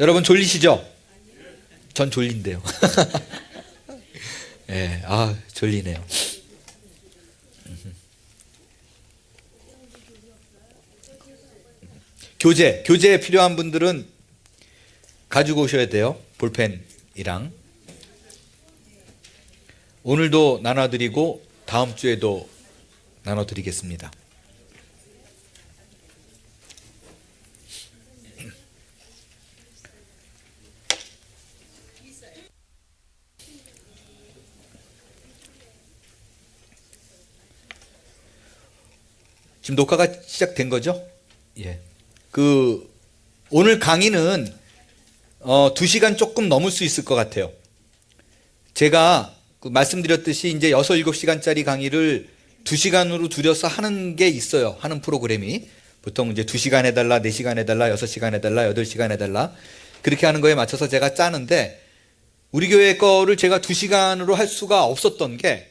여러분 졸리시죠? 전 졸린데요. 예, 졸리네요. 교재 필요한 분들은 가지고 오셔야 돼요. 볼펜이랑. 오늘도 나눠드리고 다음 주에도 나눠드리겠습니다. 지금 녹화가 시작된 거죠? 예. 오늘 강의는 2시간 조금 넘을 수 있을 것 같아요. 제가 말씀드렸듯이 이제 6, 7시간짜리 강의를 2시간으로 줄여서 하는 게 있어요. 하는 프로그램이. 보통 이제 2시간 해달라, 4시간 해달라, 6시간 해달라, 8시간 해달라. 그렇게 하는 거에 맞춰서 제가 짜는데, 우리 교회 거를 제가 2시간으로 할 수가 없었던 게,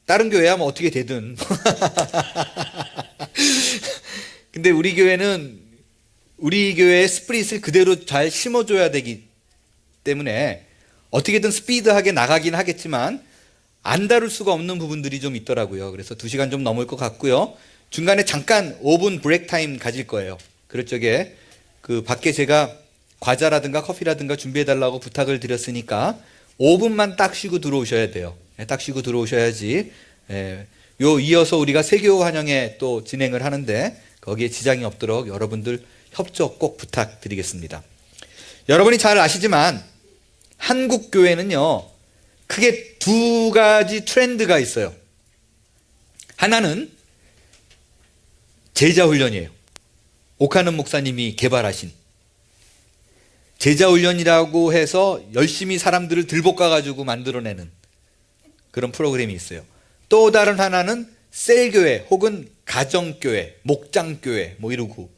다른 교회야 뭐 어떻게 되든. 근데 우리 교회는 우리 교회의 스프릿을 그대로 잘 심어줘야 되기 때문에 어떻게든 스피드하게 나가긴 하겠지만 안 다룰 수가 없는 부분들이 좀 있더라고요. 그래서 2시간 좀 넘을 것 같고요. 중간에 잠깐 5분 브레이크 타임 가질 거예요. 그럴 적에 밖에 제가 과자라든가 커피라든가 준비해달라고 부탁을 드렸으니까 5분만 딱 쉬고 들어오셔야 돼요. 딱 쉬고 들어오셔야지. 이어서 우리가 세교 환영회 또 진행을 하는데 거기에 지장이 없도록 여러분들 협조 꼭 부탁드리겠습니다. 여러분이 잘 아시지만 한국 교회는요, 크게 2가지 트렌드가 있어요. 하나는 제자훈련이에요. 오카는 목사님이 개발하신 제자훈련이라고 해서 열심히 사람들을 들볶아가지고 만들어내는 그런 프로그램이 있어요. 또 다른 하나는 셀교회 혹은 가정교회, 목장교회 뭐 이러고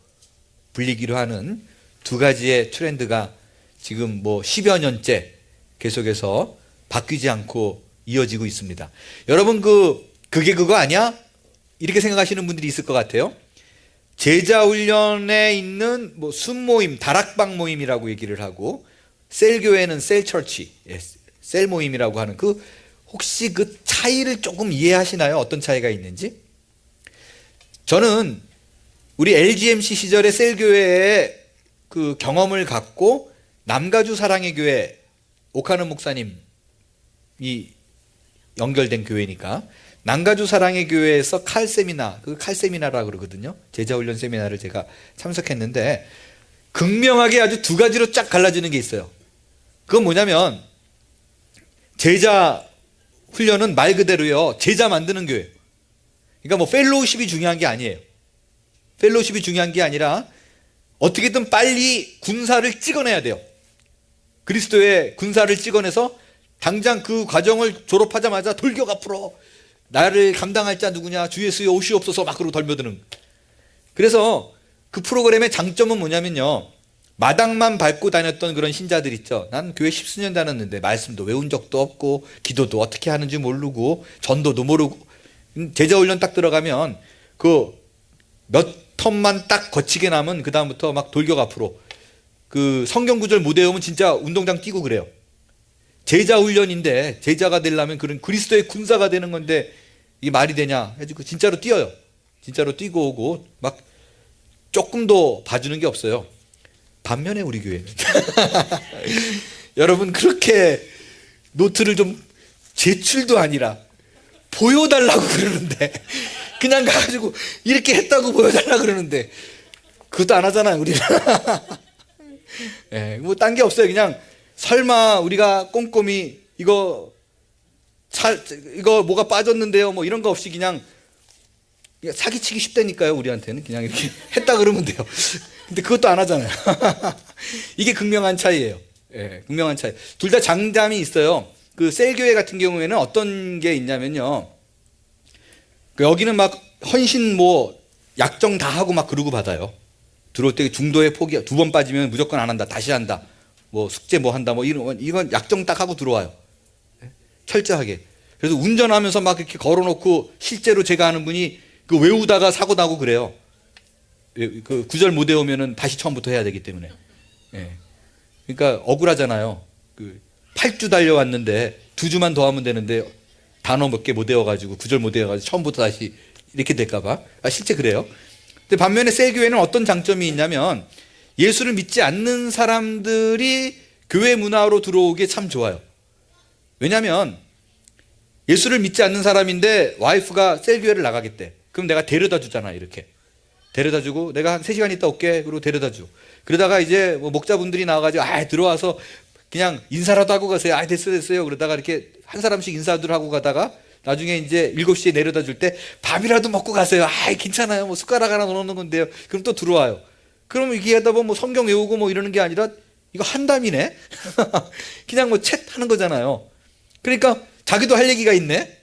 불리기로 하는 2가지의 트렌드가 지금 10여 년째 계속해서 바뀌지 않고 이어지고 있습니다. 여러분 그게 그거 아니야? 이렇게 생각하시는 분들이 있을 것 같아요. 제자훈련에 있는 순모임, 다락방 모임이라고 얘기를 하고, 셀교회는 셀처치, 셀 모임이라고 하는 혹시 그 차이를 조금 이해하시나요? 어떤 차이가 있는지? 저는 우리 LGMC 시절에 셀교회의 경험을 갖고 남가주 사랑의 교회 오카는 목사님이 연결된 교회니까 남가주 사랑의 교회에서 칼세미나라고 그러거든요. 제자훈련 세미나를 제가 참석했는데 극명하게 아주 2가지로 쫙 갈라지는 게 있어요. 그건 뭐냐면 제자 훈련은 말 그대로요, 제자 만드는 교회예요. 그러니까 펠로우십이 중요한 게 아니에요. 펠로우십이 중요한 게 아니라 어떻게든 빨리 군사를 찍어내야 돼요. 그리스도의 군사를 찍어내서 당장 그 과정을 졸업하자마자 돌격 앞으로, 나를 감당할 자 누구냐, 주 예수여 오시옵소서 막 그러고 덜며드는. 그래서 그 프로그램의 장점은 뭐냐면요, 마당만 밟고 다녔던 그런 신자들 있죠. 난 교회 10수년 다녔는데 말씀도 외운 적도 없고 기도도 어떻게 하는지 모르고 전도도 모르고, 제자훈련 딱 들어가면 몇 턴만 딱 거치게 나면 그 다음부터 막 돌격 앞으로, 성경 구절 못 외우면 진짜 운동장 뛰고 그래요. 제자훈련인데 제자가 되려면 그런 그리스도의 군사가 되는 건데 이게 말이 되냐 해가지고 진짜로 뛰어요. 진짜로 뛰고 오고 막 조금도 봐주는 게 없어요. 반면에 우리 교회는 여러분 그렇게 노트를 좀 제출도 아니라 보여달라고 그러는데, 그냥 가가지고 이렇게 했다고 보여달라고 그러는데 그것도 안 하잖아요 우리는. 딴 게 없어요. 그냥 설마 우리가 꼼꼼히 이거 뭐가 빠졌는데요 뭐 이런 거 없이 그냥 사기치기 쉽다니까요. 우리한테는 그냥 이렇게 했다 그러면 돼요. 근데 그것도 안 하잖아요. 이게 극명한 차이예요. 극명한 차이. 둘 다 장점이 있어요. 셀교회 같은 경우에는 어떤 게 있냐면요, 여기는 막 헌신 약정 다 하고 막 그러고 받아요. 들어올 때 중도에 포기, 2번 빠지면 무조건 안 한다, 다시 한다, 숙제 한다, 이건 약정 딱 하고 들어와요. 철저하게. 그래서 운전하면서 막 이렇게 걸어놓고, 실제로 제가 아는 분이 외우다가 사고 나고 그래요. 그 구절 못 외우면은 다시 처음부터 해야 되기 때문에. 예. 그러니까 억울하잖아요. 그 8주 달려왔는데 2주만 더 하면 되는데 단어 몇 개 못 외워가지고 구절 못 외워가지고 처음부터 다시 이렇게 될까봐. 실제 그래요. 근데 반면에 셀교회는 어떤 장점이 있냐면 예수를 믿지 않는 사람들이 교회 문화로 들어오기에 참 좋아요. 왜냐하면 예수를 믿지 않는 사람인데 와이프가 셀교회를 나가겠대. 그럼 내가 데려다 주잖아. 이렇게 데려다 주고 내가 한 3시간 있다 올게. 그리고 데려다 주. 그러다가 이제 뭐 목자분들이 나와가지고 들어와서 그냥 인사라도 하고 가세요. 됐어요. 그러다가 이렇게 한 사람씩 인사들 하고 가다가 나중에 이제 7시에 내려다 줄 때 밥이라도 먹고 가세요. 괜찮아요. 뭐 숟가락 하나 넣어놓는 건데요. 그럼 또 들어와요. 그럼 이게 하다 보면 뭐 성경 외우고 뭐 이러는 게 아니라 이거 한담이네. 그냥 뭐 챗 하는 거잖아요. 그러니까 자기도 할 얘기가 있네.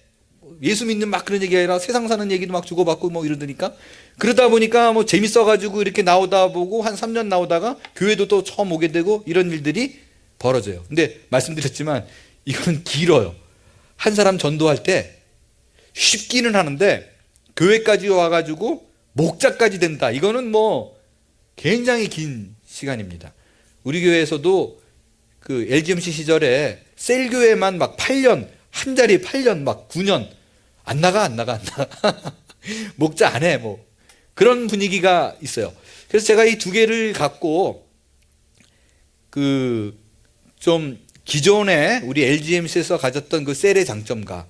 예수 믿는 막 그런 얘기가 아니라 세상 사는 얘기도 막 주고받고 뭐 이러니까 그러다 보니까 뭐 재밌어가지고 이렇게 나오다 보고 한 3년 나오다가 교회도 또 처음 오게 되고 이런 일들이 벌어져요. 근데 말씀드렸지만 이건 길어요. 한 사람 전도할 때 쉽기는 하는데 교회까지 와가지고 목자까지 된다. 이거는 뭐 굉장히 긴 시간입니다. 우리 교회에서도 그 LGMC 시절에 셀교회만 막 8년, 한 자리 8년, 막 9년 안 나가. 목자 안 해. 뭐 그런 분위기가 있어요. 그래서 제가 이 두 개를 갖고 그 좀 기존에 우리 LGMC에서 가졌던 그 셀의 장점과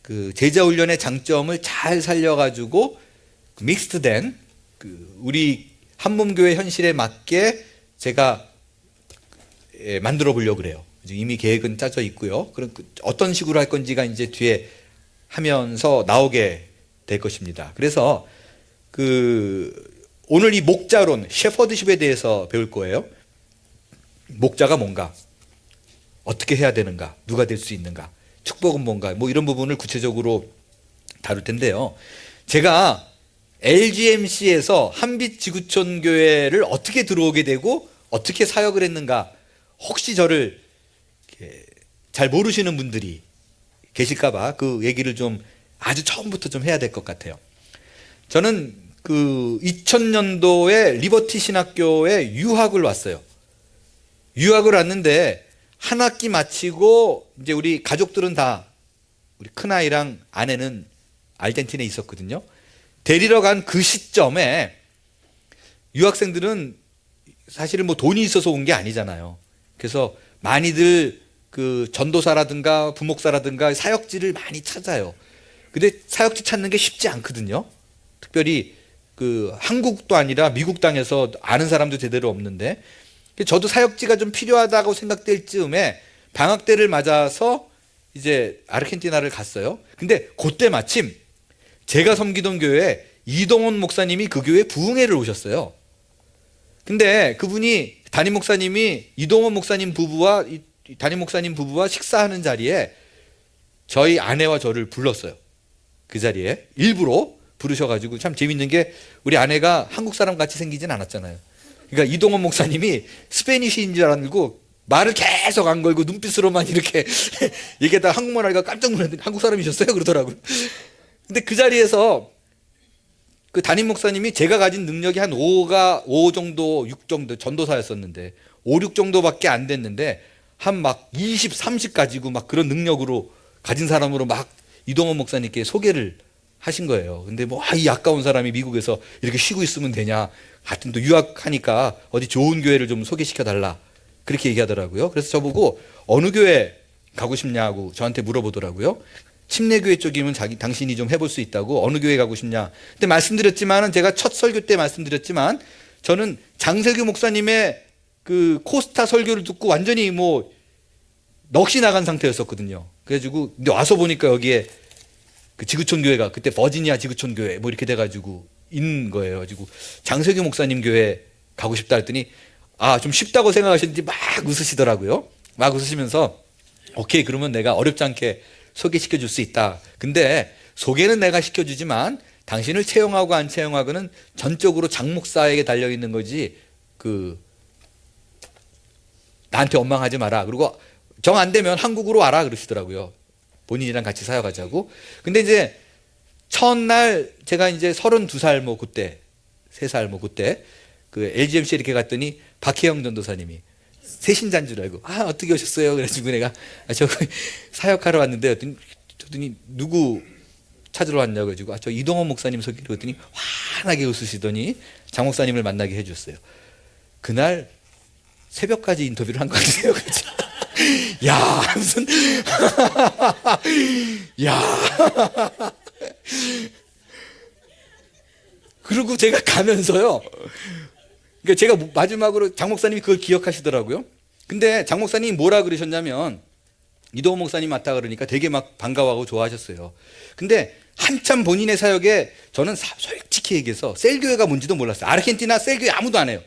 그 제자 훈련의 장점을 잘 살려가지고 믹스된 그 우리 한몸교회 현실에 맞게 제가 만들어 보려고 그래요. 이미 계획은 짜져 있고요. 그럼 어떤 식으로 할 건지가 이제 뒤에 하면서 나오게 될 것입니다. 그래서 오늘 이 목자론, 셰퍼드십에 대해서 배울 거예요. 목자가 뭔가, 어떻게 해야 되는가, 누가 될 수 있는가, 축복은 뭔가, 뭐 이런 부분을 구체적으로 다룰 텐데요. 제가 LGMC에서 한빛지구촌 교회를 어떻게 들어오게 되고 어떻게 사역을 했는가, 혹시 저를 잘 모르시는 분들이 계실까봐 그 얘기를 좀 아주 처음부터 좀 해야 될 것 같아요. 저는 그 2000년도에 리버티 신학교에 유학을 왔어요. 유학을 왔는데 한 학기 마치고 이제 우리 가족들은 다 우리 큰아이랑 아내는 아르헨티나에 있었거든요. 데리러 간 그 시점에 유학생들은 사실은 뭐 돈이 있어서 온 게 아니잖아요. 그래서 많이들 그 전도사라든가 부목사라든가 사역지를 많이 찾아요. 근데 사역지 찾는 게 쉽지 않거든요. 특별히 그 한국도 아니라 미국 땅에서 아는 사람도 제대로 없는데, 저도 사역지가 좀 필요하다고 생각될 즈음에 방학 때를 맞아서 이제 아르헨티나를 갔어요. 근데 그때 마침 제가 섬기던 교회에 이동원 목사님이 그 교회에 부흥회를 오셨어요. 근데 그분이 담임 목사님이 이동원 목사님 부부와 담임 목사님 부부와 식사하는 자리에 저희 아내와 저를 불렀어요. 그 자리에 일부러 부르셔가지고, 참 재밌는 게 우리 아내가 한국 사람 같이 생기진 않았잖아요. 그러니까 이동원 목사님이 스페니쉬인 줄 알고 말을 계속 안 걸고 눈빛으로만 이렇게 얘기하다가 한국말 하니까 깜짝 놀랐는데 한국 사람이셨어요? 그러더라고요. 근데 그 자리에서 그 담임 목사님이 제가 가진 능력이 한 5 정도, 6 정도 전도사였었는데 5, 6 정도밖에 안 됐는데 한 막 20, 30 가지고 막 그런 능력으로 가진 사람으로 막 이동원 목사님께 소개를 하신 거예요. 근데 뭐 이 아까운 사람이 미국에서 이렇게 쉬고 있으면 되냐. 하여튼 또 유학하니까 어디 좋은 교회를 좀 소개시켜 달라. 그렇게 얘기하더라고요. 그래서 저보고 어느 교회 가고 싶냐고 저한테 물어보더라고요. 침례교회 쪽이면 당신이 좀 해볼 수 있다고. 어느 교회 가고 싶냐. 근데 말씀드렸지만은, 제가 첫 설교 때 말씀드렸지만, 저는 장세규 목사님의 그 코스타 설교를 듣고 완전히 뭐 넋이 나간 상태였었거든요. 그래가지고 근데 와서 보니까 여기에 그 지구촌 교회가 그때 버지니아 지구촌 교회 뭐 이렇게 돼가지고 있는 거예요. 가지고 장세규 목사님 교회 가고 싶다 했더니 좀 쉽다고 생각하셨는지 막 웃으시더라고요. 막 웃으시면서 오케이, 그러면 내가 어렵지 않게 소개시켜 줄 수 있다. 근데 소개는 내가 시켜주지만 당신을 채용하고 안 채용하고는 전적으로 장 목사에게 달려 있는 거지 나한테 원망하지 마라. 그리고 정 안 되면 한국으로 와라 그러시더라고요. 본인이랑 같이 사역하자고. 근데 이제 첫날 제가 이제 32살 뭐 그때 3살 뭐 그때 그 LGMC 이렇게 갔더니 박혜영 전도사님이 세신자인 줄 알고 어떻게 오셨어요? 그래가지고 내가 저 사역하러 왔는데 그랬더니 누구 찾으러 왔냐고 해가지고 저 이동원 목사님 소개로 했더니 환하게 웃으시더니 장 목사님을 만나게 해줬어요. 그날 새벽까지 인터뷰를 한 것 같아요. 야 무슨 야 그리고 제가 가면서요. 그러니까 제가 마지막으로 장 목사님이 그걸 기억하시더라고요. 근데 장 목사님이 뭐라 그러셨냐면 이도호 목사님 맞다 그러니까 되게 막 반가워하고 좋아하셨어요. 근데 한참 본인의 사역에 저는 솔직히 얘기해서 셀교회가 뭔지도 몰랐어요. 아르헨티나 셀교회 아무도 안 해요.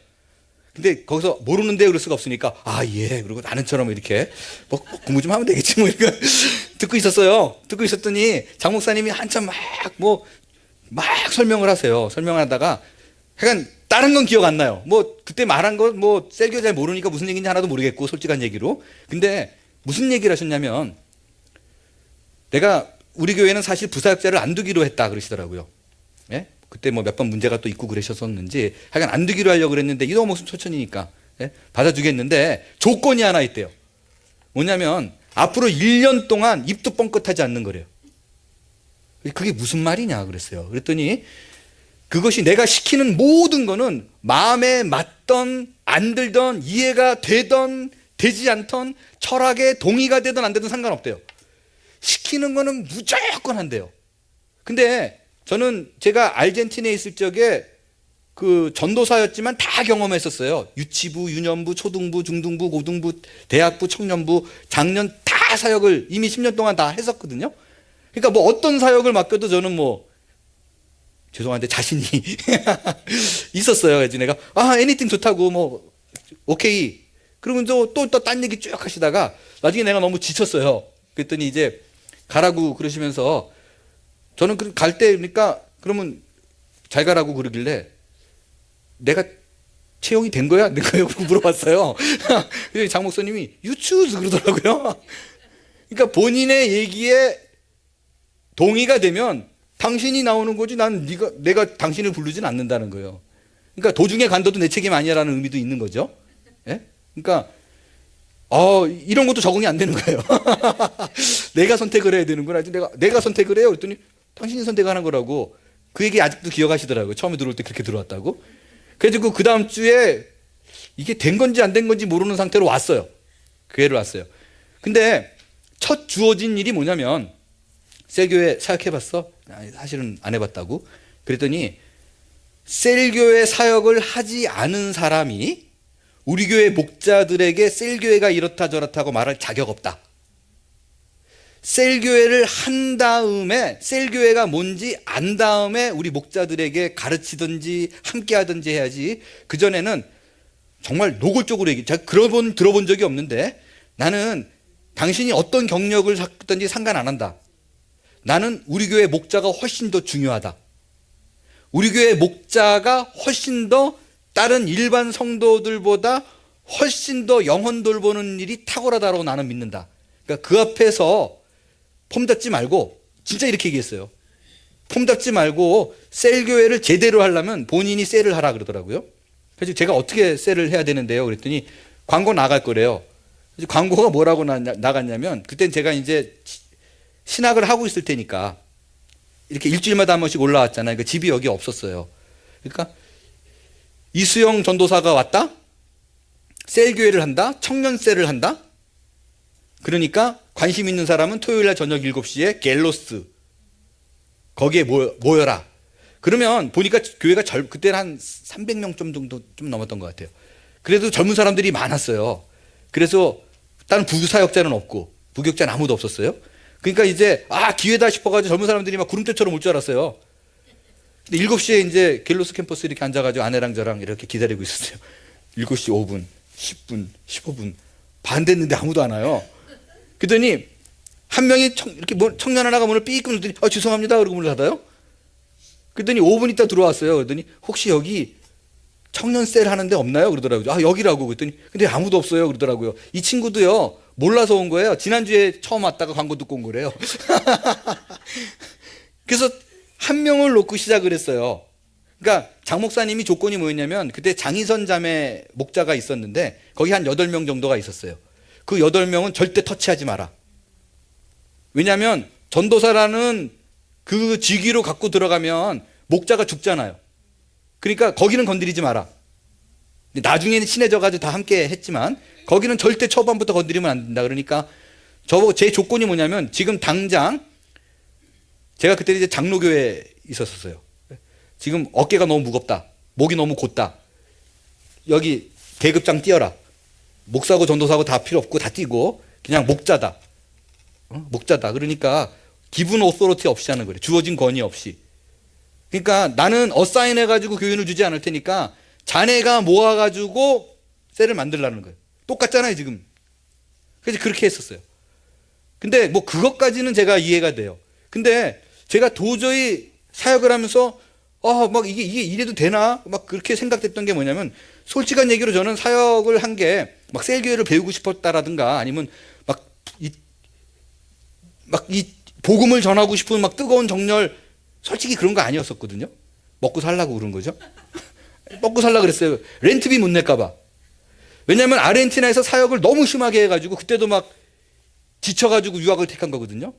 근데 거기서 모르는데 그럴 수가 없으니까 예 그리고 나는처럼 이렇게 뭐 공부 좀 하면 되겠지 뭐 이렇게 듣고 있었어요. 듣고 있었더니 장 목사님이 한참 막 설명을 하세요. 설명을 하다가 약간 다른 건 기억 안 나요. 뭐 그때 말한 거 뭐 셀교 잘 모르니까 무슨 얘기인지 하나도 모르겠고 솔직한 얘기로. 근데 무슨 얘기를 하셨냐면 내가 우리 교회는 사실 부사역자를 안 두기로 했다 그러시더라고요. 예? 그때 뭐 몇 번 문제가 또 있고 그러셨었는지 하여간 안 두기로 하려고 그랬는데 이도 목숨 초천이니까 받아주겠는데 조건이 하나 있대요. 뭐냐면 앞으로 1년 동안 입도 뻥끗하지 않는 거래요. 그게 무슨 말이냐 그랬어요. 그랬더니 그것이 내가 시키는 모든 거는 마음에 맞던 안 들던 이해가 되던 되지 않던 철학에 동의가 되든 안 되든 상관없대요. 시키는 거는 무조건 한대요. 근데 저는 제가 아르헨티나에 있을 적에 그 전도사였지만 다 경험했었어요. 유치부, 유년부, 초등부, 중등부, 고등부, 대학부, 청년부, 장년 다 사역을 이미 10년 동안 다 했었거든요. 그러니까 뭐 어떤 사역을 맡겨도 저는 뭐 죄송한데 자신이 있었어요. 그래서 내가 애니팅 좋다고 뭐 오케이. 그러면서 또 딴 얘기 쭉 하시다가 나중에 내가 너무 지쳤어요. 그랬더니 이제 가라고 그러시면서 저는 갈 때 그러니까 그러면 잘 가라고 그러길래 내가 채용이 된 거야? 안 된 거야? 물어봤어요. 그래서 장 목사님이 You choose 그러더라고요. 그러니까 본인의 얘기에 동의가 되면 당신이 나오는 거지 내가 당신을 부르진 않는다는 거예요. 그러니까 도중에 간다도 내 책임 아니야라는 의미도 있는 거죠. 예? 그러니까 이런 것도 적응이 안 되는 거예요. 내가 선택을 해야 되는 거라. 내가 선택을 해요. 그랬더니 당신이 선택하는 거라고. 그 얘기 아직도 기억하시더라고요. 처음에 들어올 때 그렇게 들어왔다고. 그래가지고 그 다음 주에 이게 된 건지 안 된 건지 모르는 상태로 왔어요. 교회를 왔어요. 근데 첫 주어진 일이 뭐냐면 셀교회 사역해봤어? 사실은 안 해봤다고. 그랬더니 셀교회 사역을 하지 않은 사람이 우리 교회 목자들에게 셀교회가 이렇다 저렇다고 말할 자격 없다. 셀교회를 한 다음에 셀교회가 뭔지 안 다음에 우리 목자들에게 가르치든지 함께 하든지 해야지. 그전에는 정말 노골적으로 제가 들어본 적이 없는데 나는 당신이 어떤 경력을 갖든지 상관 안 한다. 나는 우리 교회 목자가 훨씬 더 중요하다. 우리 교회 목자가 훨씬 더 다른 일반 성도들보다 훨씬 더 영혼 돌보는 일이 탁월하다고 나는 믿는다. 그러니까 그 앞에서 폼 잡지 말고 진짜 이렇게 얘기했어요. 폼 잡지 말고 셀교회를 제대로 하려면 본인이 셀을 하라 그러더라고요. 그래서 제가 어떻게 셀을 해야 되는데요? 그랬더니 광고 나갈 거래요. 그래서 광고가 뭐라고 나갔냐면 그땐 제가 이제 신학을 하고 있을 테니까 이렇게 일주일마다 한 번씩 올라왔잖아요. 그러니까 집이 여기 없었어요. 그러니까 이수영 전도사가 왔다? 셀교회를 한다? 청년셀을 한다? 그러니까 관심 있는 사람은 토요일날 저녁 7시에 갤로스 거기에 모여라. 그러면 보니까 교회가 그때는 한 300명 정도 좀 넘었던 것 같아요. 그래도 젊은 사람들이 많았어요. 그래서 다른 부사역자는 없고 부교육자는 아무도 없었어요. 그러니까 이제 기회다 싶어가지고 젊은 사람들이 막 구름대처럼 올 줄 알았어요. 근데 7시에 이제 갤로스 캠퍼스 이렇게 앉아가지고 아내랑 저랑 이렇게 기다리고 있었어요. 7시 5분, 10분, 15분 반 됐는데 아무도 안 와요. 그러더니 한 명이 이렇게 청년 하나가 문을 삐 끊더니 죄송합니다 그러고 문을 닫아요. 그러더니 5분 있다 들어왔어요. 그러더니 혹시 여기 청년 셀 하는데 없나요? 그러더라고요. 여기라고. 그랬더니 근데 아무도 없어요. 그러더라고요. 이 친구도요 몰라서 온 거예요. 지난주에 처음 왔다가 광고 듣고 온 거래요. 그래서 한 명을 놓고 시작을 했어요. 그러니까 장 목사님이 조건이 뭐였냐면 그때 장희선 자매 목자가 있었는데 거기 한 8명 정도가 있었어요. 그 8명은 절대 터치하지 마라. 왜냐하면 전도사라는 그 직위로 갖고 들어가면 목자가 죽잖아요. 그러니까 거기는 건드리지 마라. 나중에는 친해져가지고 다 함께 했지만 거기는 절대 초반부터 건드리면 안 된다. 그러니까 제 조건이 뭐냐면 지금 당장 제가 그때 이제 장로교회에 있었어요. 지금 어깨가 너무 무겁다. 목이 너무 곧다. 여기 계급장 띄어라. 목사고 전도사고 다 필요 없고 다 띄고 그냥 목자다. 목자다. 그러니까 기분 오소리티 없이 하는 거예요. 주어진 권위 없이. 그러니까 나는 어사인해가지고 교인을 주지 않을 테니까 자네가 모아가지고 셀을 만들라는 거예요. 똑같잖아요 지금. 그래서 그렇게 했었어요. 근데 뭐 그것까지는 제가 이해가 돼요. 근데 제가 도저히 사역을 하면서 막 이게 이래도 되나? 막 그렇게 생각됐던 게 뭐냐면 솔직한 얘기로 저는 사역을 한 게 막 셀교회를 배우고 싶었다라든가 아니면 막 이 복음을 전하고 싶은 막 뜨거운 정열 솔직히 그런 거 아니었었거든요. 먹고 살라고 그런 거죠. 먹고 살라 그랬어요. 렌트비 못 낼까 봐. 왜냐하면 아르헨티나에서 사역을 너무 심하게 해가지고 그때도 막 지쳐가지고 유학을 택한 거거든요.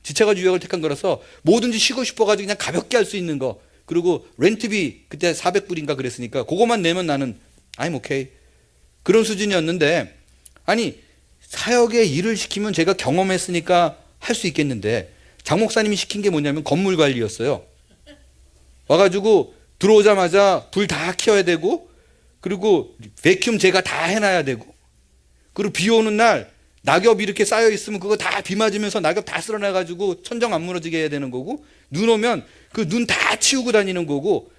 지쳐가지고 유학을 택한 거라서 뭐든지 쉬고 싶어가지고 그냥 가볍게 할 수 있는 거. 그리고 렌트비 그때 400불인가 그랬으니까 그거만 내면 나는 I'm okay. 그런 수준이었는데 아니 사역에 일을 시키면 제가 경험했으니까 할 수 있겠는데 장 목사님이 시킨 게 뭐냐면 건물 관리였어요. 와가지고 들어오자마자 불 다 켜야 되고 그리고 베큐um 제가 다 해놔야 되고 그리고 비 오는 날 낙엽 이렇게 쌓여 있으면 그거 다 비 맞으면서 낙엽 다 쓸어내가지고 천정 안 무너지게 해야 되는 거고 눈 오면 그 눈 다 치우고 다니는 거고.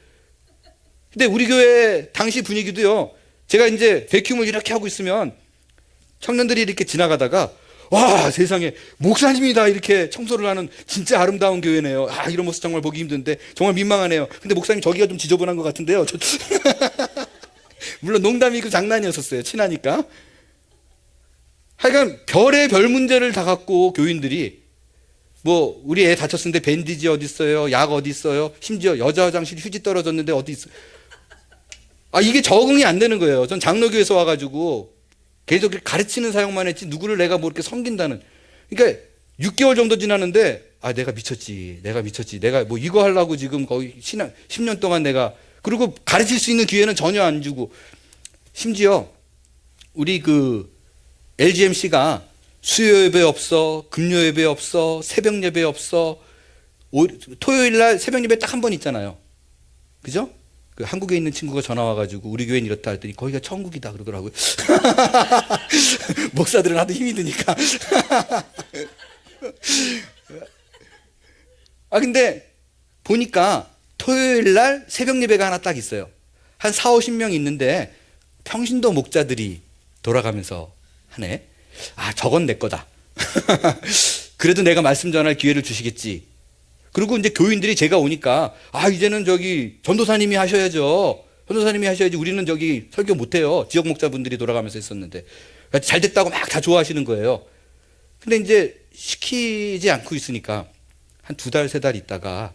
근데 우리 교회 당시 분위기도요. 제가 이제 베큐um을 이렇게 하고 있으면 청년들이 이렇게 지나가다가 와 세상에 목사님이다 이렇게 청소를 하는 진짜 아름다운 교회네요. 이런 모습 정말 보기 힘든데 정말 민망하네요. 근데 목사님 저기가 좀 지저분한 것 같은데요. 물론 농담이고 장난이었었어요. 친하니까. 하여간 별의 별 문제를 다 갖고 교인들이 뭐 우리 애 다쳤는데 밴디지 어디 있어요? 약 어디 있어요? 심지어 여자 화장실 휴지 떨어졌는데 어디 있어요? 이게 적응이 안 되는 거예요. 전 장로교에서 와가지고 계속 가르치는 사역만 했지 누구를 내가 뭐 이렇게 섬긴다는. 그러니까 6개월 정도 지났는데 내가 미쳤지. 내가 뭐 이거 하려고 지금 거의 10년 동안 내가 그리고 가르칠 수 있는 기회는 전혀 안 주고 심지어 우리 그 LGMC가 수요 예배 없어, 금요 예배 없어, 새벽 예배 없어. 토요일 날 새벽 예배 딱 한 번 있잖아요. 그죠? 그 한국에 있는 친구가 전화 와가지고 우리 교회는 이렇다 했더니 거기가 천국이다 그러더라고요. 목사들은 하도 힘이 드니까. 근데 보니까 토요일 날 새벽 예배가 하나 딱 있어요. 한 4, 50명 있는데 평신도 목자들이 돌아가면서 하네. 저건 내 거다. 그래도 내가 말씀 전할 기회를 주시겠지. 그리고 이제 교인들이 제가 오니까 이제는 저기 전도사님이 하셔야죠. 전도사님이 하셔야지 우리는 저기 설교 못해요. 지역 목자분들이 돌아가면서 했었는데 잘 됐다고 막 다 좋아하시는 거예요. 근데 이제 시키지 않고 있으니까 한 2달, 3달 있다가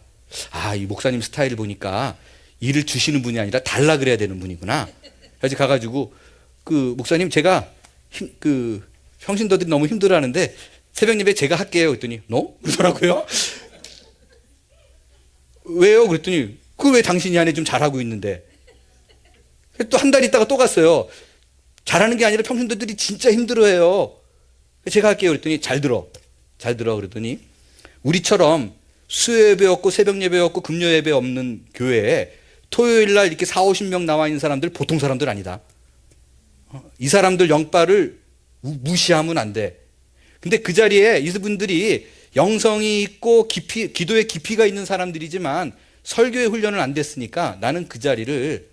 이 목사님 스타일을 보니까 일을 주시는 분이 아니라 달라 그래야 되는 분이구나. 그래서 가가지고 그 목사님 제가 평신도들이 너무 힘들어하는데 새벽 예배 제가 할게요. 그랬더니 너? 그러더라고요. 왜요? 그랬더니 왜 당신이 안에 좀 잘하고 있는데. 또 한 달 있다가 또 갔어요. 잘하는 게 아니라 평신도들이 진짜 힘들어해요. 제가 할게요. 그랬더니 잘 들어. 그랬더니 우리처럼 수요 예배 없고 새벽 예배 없고 금요 예배 없는 교회에 토요일 날 이렇게 4, 50명 나와 있는 사람들 보통 사람들 아니다. 이 사람들 영빨을 무시하면 안 돼. 근데 그 자리에 이분들이 영성이 있고 기도의 깊이가 있는 사람들이지만 설교의 훈련을 안 됐으니까 나는 그 자리를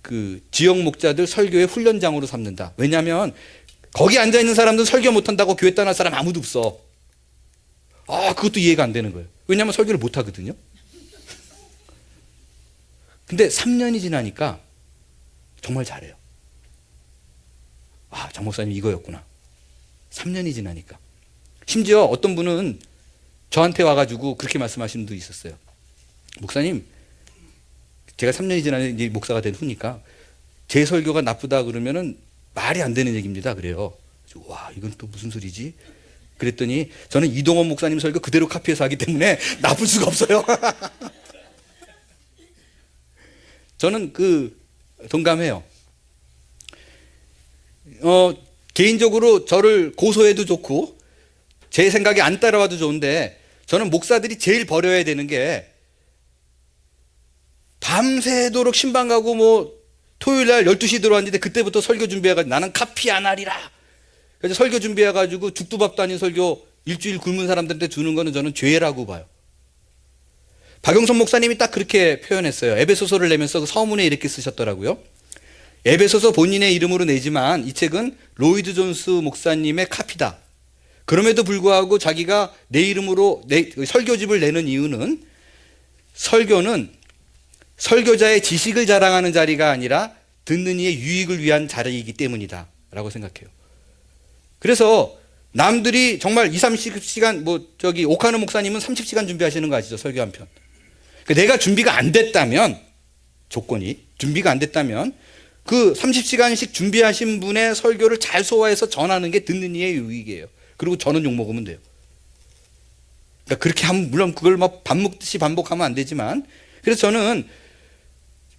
그 지역 목자들 설교의 훈련장으로 삼는다. 왜냐하면 거기 앉아있는 사람들은 설교 못한다고 교회 떠날 사람 아무도 없어. 그것도 이해가 안 되는 거예요. 왜냐하면 설교를 못하거든요. 근데 3년이 지나니까 정말 잘해요. 장 목사님 이거였구나. 3년이 지나니까. 심지어 어떤 분은 저한테 와가지고 그렇게 말씀하신 분도 있었어요. 목사님, 제가 3년이 지나서 이제 목사가 된 후니까 제 설교가 나쁘다 그러면은 말이 안 되는 얘기입니다. 그래요. 와, 이건 또 무슨 소리지? 그랬더니 저는 이동원 목사님 설교 그대로 카피해서 하기 때문에 나쁠 수가 없어요. 저는 동감해요. 개인적으로 저를 고소해도 좋고 제 생각이 안 따라와도 좋은데 저는 목사들이 제일 버려야 되는 게 밤새도록 신방 가고 뭐 토요일 날 12시 들어왔는데 그때부터 설교 준비해가지고 나는 카피 안 하리라. 그래서 설교 준비해가지고 죽도 밥도 아닌 설교 일주일 굶은 사람들한테 주는 거는 저는 죄라고 봐요. 박영선 목사님이 딱 그렇게 표현했어요. 에베소서를 내면서 그 서문에 이렇게 쓰셨더라고요. 에베소서 본인의 이름으로 내지만 이 책은 로이드 존스 목사님의 카피다. 그럼에도 불구하고 자기가 내 이름으로 설교집을 내는 이유는 설교는 설교자의 지식을 자랑하는 자리가 아니라 듣는 이의 유익을 위한 자리이기 때문이다 라고 생각해요. 그래서 남들이 정말 30시간 오카노 목사님은 30시간 준비하시는 거 아시죠? 설교 한 편. 내가 준비가 안 됐다면 조건이 준비가 안 됐다면 그 30시간씩 준비하신 분의 설교를 잘 소화해서 전하는 게 듣는 이의 유익이에요. 그리고 저는 욕먹으면 돼요. 그러니까 그렇게 하면 물론 그걸 막 밥 먹듯이 반복하면 안 되지만 그래서 저는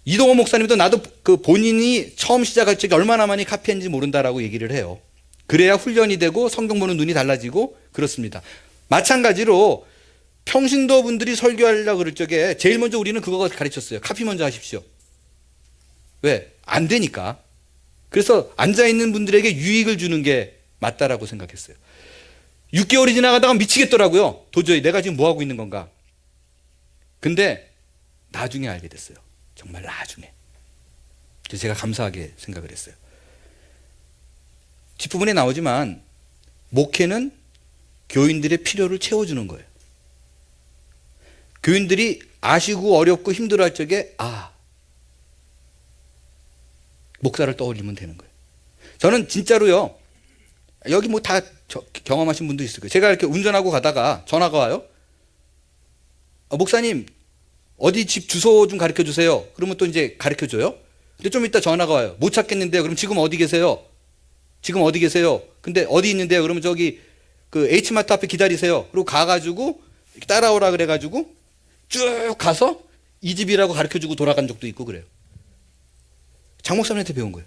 이동호 목사님도 나도 그 본인이 처음 시작할 적에 얼마나 많이 카피했는지 모른다라고 얘기를 해요. 그래야 훈련이 되고 성경 보는 눈이 달라지고 그렇습니다. 마찬가지로 평신도 분들이 설교하려고 그럴 적에 제일 먼저 우리는 그거 가르쳤어요. 카피 먼저 하십시오. 왜? 안 되니까. 그래서 앉아있는 분들에게 유익을 주는 게 맞다라고 생각했어요. 6개월이 지나가다가 미치겠더라고요. 도저히 내가 지금 뭐하고 있는 건가. 근데 나중에 알게 됐어요. 정말 나중에. 그래서 제가 감사하게 생각을 했어요. 뒷부분에 나오지만 목회는 교인들의 필요를 채워주는 거예요. 교인들이 아시고 어렵고 힘들어할 적에 목사를 떠올리면 되는 거예요. 저는 진짜로요. 여기 뭐 다 경험하신 분도 있을 거예요. 제가 이렇게 운전하고 가다가 전화가 와요. 목사님 어디 집 주소 좀 가르쳐 주세요. 그러면 또 이제 가르쳐 줘요. 근데 좀 이따 전화가 와요. 못 찾겠는데요. 그럼 지금 어디 계세요? 지금 어디 계세요? 근데 어디 있는데요? 그러면 저기 그 H마트 앞에 기다리세요. 그리고 가가지고 따라오라 그래가지고 쭉 가서 이 집이라고 가르쳐 주고 돌아간 적도 있고 그래요. 장 목사님한테 배운 거예요.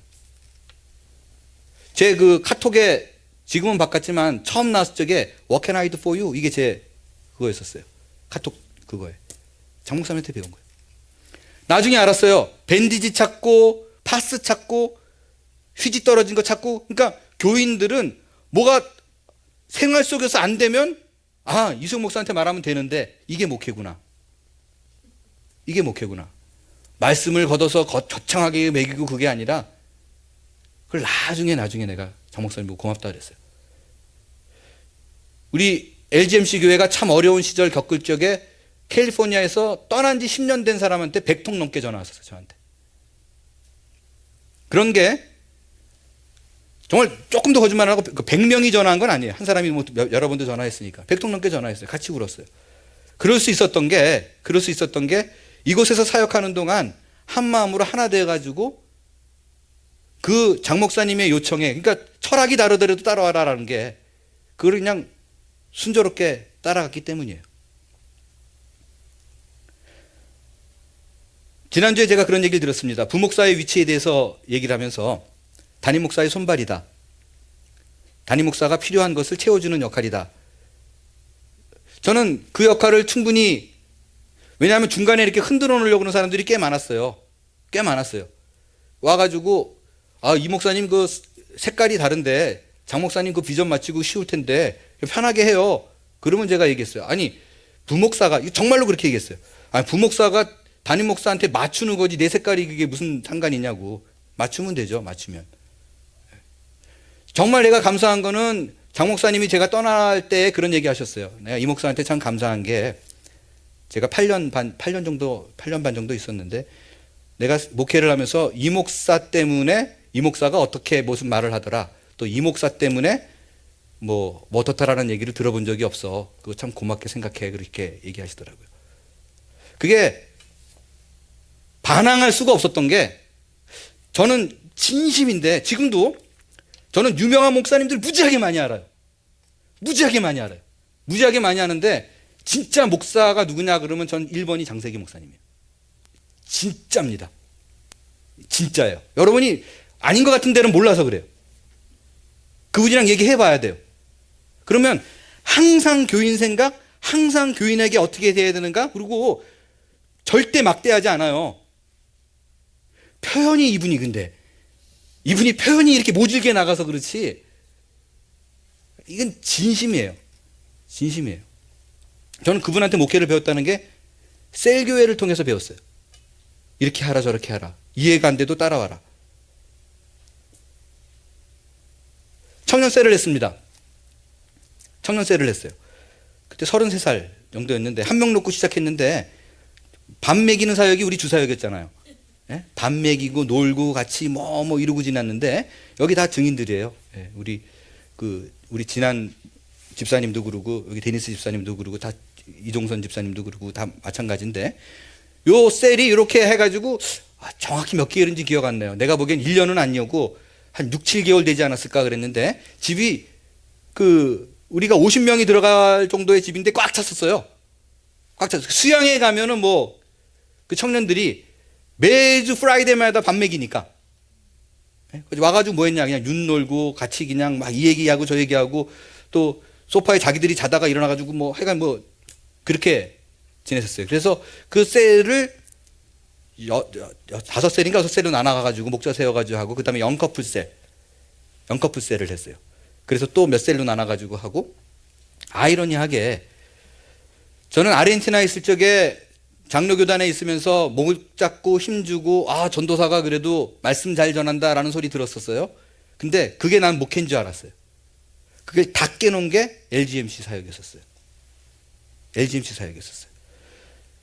제 그 카톡에 지금은 바꿨지만 처음 나왔을 적에 What can I do for you? 이게 제 그거였었어요. 카톡 그거에. 장 목사님한테 배운 거예요. 나중에 알았어요. 밴디지 찾고 파스 찾고 휴지 떨어진 거 찾고. 그러니까 교인들은 뭐가 생활 속에서 안 되면 이승 목사한테 말하면 되는데 이게 목회구나. 이게 목회구나. 말씀을 걷어서 거창하게 먹이고 그게 아니라 그걸 나중에 내가 장 목사님 보고 고맙다 그랬어요. 우리 LGMC 교회가 참 어려운 시절 겪을 적에 캘리포니아에서 떠난 지 10년 된 사람한테 100통 넘게 전화 왔었어요. 저한테. 그런 게 정말 조금 더 거짓말 안 하고 100명이 전화한 건 아니에요. 한 사람이 뭐 여러 번도 전화했으니까. 100통 넘게 전화했어요. 같이 울었어요. 그럴 수 있었던 게 이곳에서 사역하는 동안 한 마음으로 하나 되어가지고 그 장 목사님의 요청에, 그러니까 철학이 다르더라도 따라와라라는 게 그걸 그냥 순조롭게 따라갔기 때문이에요. 지난주에 제가 그런 얘기를 들었습니다. 부목사의 위치에 대해서 얘기를 하면서 담임 목사의 손발이다. 담임 목사가 필요한 것을 채워주는 역할이다. 저는 그 역할을 충분히, 왜냐하면 중간에 이렇게 흔들어 놓으려고 하는 사람들이 꽤 많았어요. 꽤 많았어요. 와가지고 이 목사님 그 색깔이 다른데 장 목사님 그 비전 맞추고 쉬울 텐데 편하게 해요. 그러면 제가 얘기했어요. 아니 부목사가 정말로 그렇게 얘기했어요. 부목사가 담임 목사한테 맞추는 거지 내 색깔이 그게 무슨 상관이냐고. 맞추면 되죠. 맞추면. 정말 내가 감사한 거는 장 목사님이 제가 떠날 때 그런 얘기 하셨어요. 내가 이 목사한테 참 감사한 게 제가 8년 반 정도 있었는데 내가 목회를 하면서 이 목사 때문에 이 목사가 어떻게 무슨 말을 하더라. 또 이 목사 때문에 어떻다라는 얘기를 들어본 적이 없어. 그거 참 고맙게 생각해. 그렇게 얘기하시더라고요. 그게 반항할 수가 없었던 게, 저는 진심인데 지금도 저는 유명한 목사님들 무지하게 많이 알아요. 무지하게 많이 알아요. 무지하게 많이 아는데 진짜 목사가 누구냐 그러면 전 1번이 장세기 목사님이에요. 진짜입니다. 진짜예요. 여러분이 아닌 것 같은 데는 몰라서 그래요. 그분이랑 얘기해 봐야 돼요. 그러면 항상 교인 생각, 항상 교인에게 어떻게 돼야 되는가, 그리고 절대 막대하지 않아요. 표현이 이분이 표현이 이렇게 모질게 나가서 그렇지, 이건 진심이에요. 진심이에요. 저는 그분한테 목회를 배웠다는 게 셀교회를 통해서 배웠어요. 이렇게 하라 저렇게 하라. 이해가 안 돼도 따라와라. 청년세를 했습니다. 청년세를 했어요. 그때 33살 정도였는데 한 명 놓고 시작했는데 밥 먹이는 사역이 우리 주사역이었잖아요. 예? 밥 먹이고 놀고 같이 뭐 이러고 지났는데 여기 다 증인들이에요. 예, 우리 진한 집사님도 그러고 여기 데니스 집사님도 그러고 다 이종선 집사님도 그러고 다 마찬가지인데, 요 셀이 이렇게 해가지고 정확히 몇 개월인지 기억 안 나요. 내가 보기엔 1년은 아니었고 한 6, 7개월 되지 않았을까 그랬는데, 집이 우리가 50명이 들어갈 정도의 집인데 꽉 찼었어요. 꽉 찼어요. 수양회 가면은 그 청년들이 매주 프라이데이마다 밥 먹이니까 와가지고 뭐 했냐, 그냥 윤 놀고 같이 그냥 막 이 얘기하고 저 얘기하고, 또 소파에 자기들이 자다가 일어나가지고 하여간 그렇게 지냈었어요. 그래서 그 셀을 5셀인가 6셀로 나눠가지고 목자 세워가지고 하고, 그 다음에 영커플셀을 했어요. 그래서 또 몇 셀로 나눠가지고 하고, 아이러니하게 저는 아르헨티나에 있을 적에 장로교단에 있으면서 목을 잡고 힘주고, 전도사가 그래도 말씀 잘 전한다라는 소리 들었었어요. 근데 그게 난 목회인 줄 알았어요. 그게 다 깨놓은 게 LGMC 사역이었어요. LGMC 사역이었어요.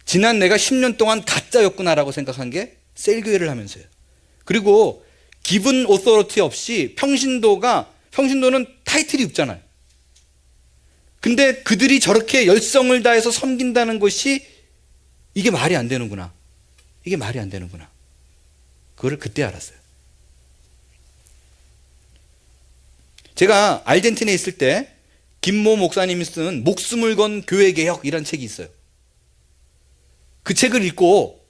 지난 내가 10년 동안 가짜였구나라고 생각한 게 셀교회를 하면서요. 그리고 기분 오소리티 없이 평신도는 타이틀이 없잖아요. 근데 그들이 저렇게 열성을 다해서 섬긴다는 것이 이게 말이 안 되는구나. 이게 말이 안 되는구나. 그거를 그때 알았어요. 제가 아르헨티나에 있을 때 김모 목사님이 쓴 목숨을 건 교회개혁이라는 책이 있어요. 그 책을 읽고,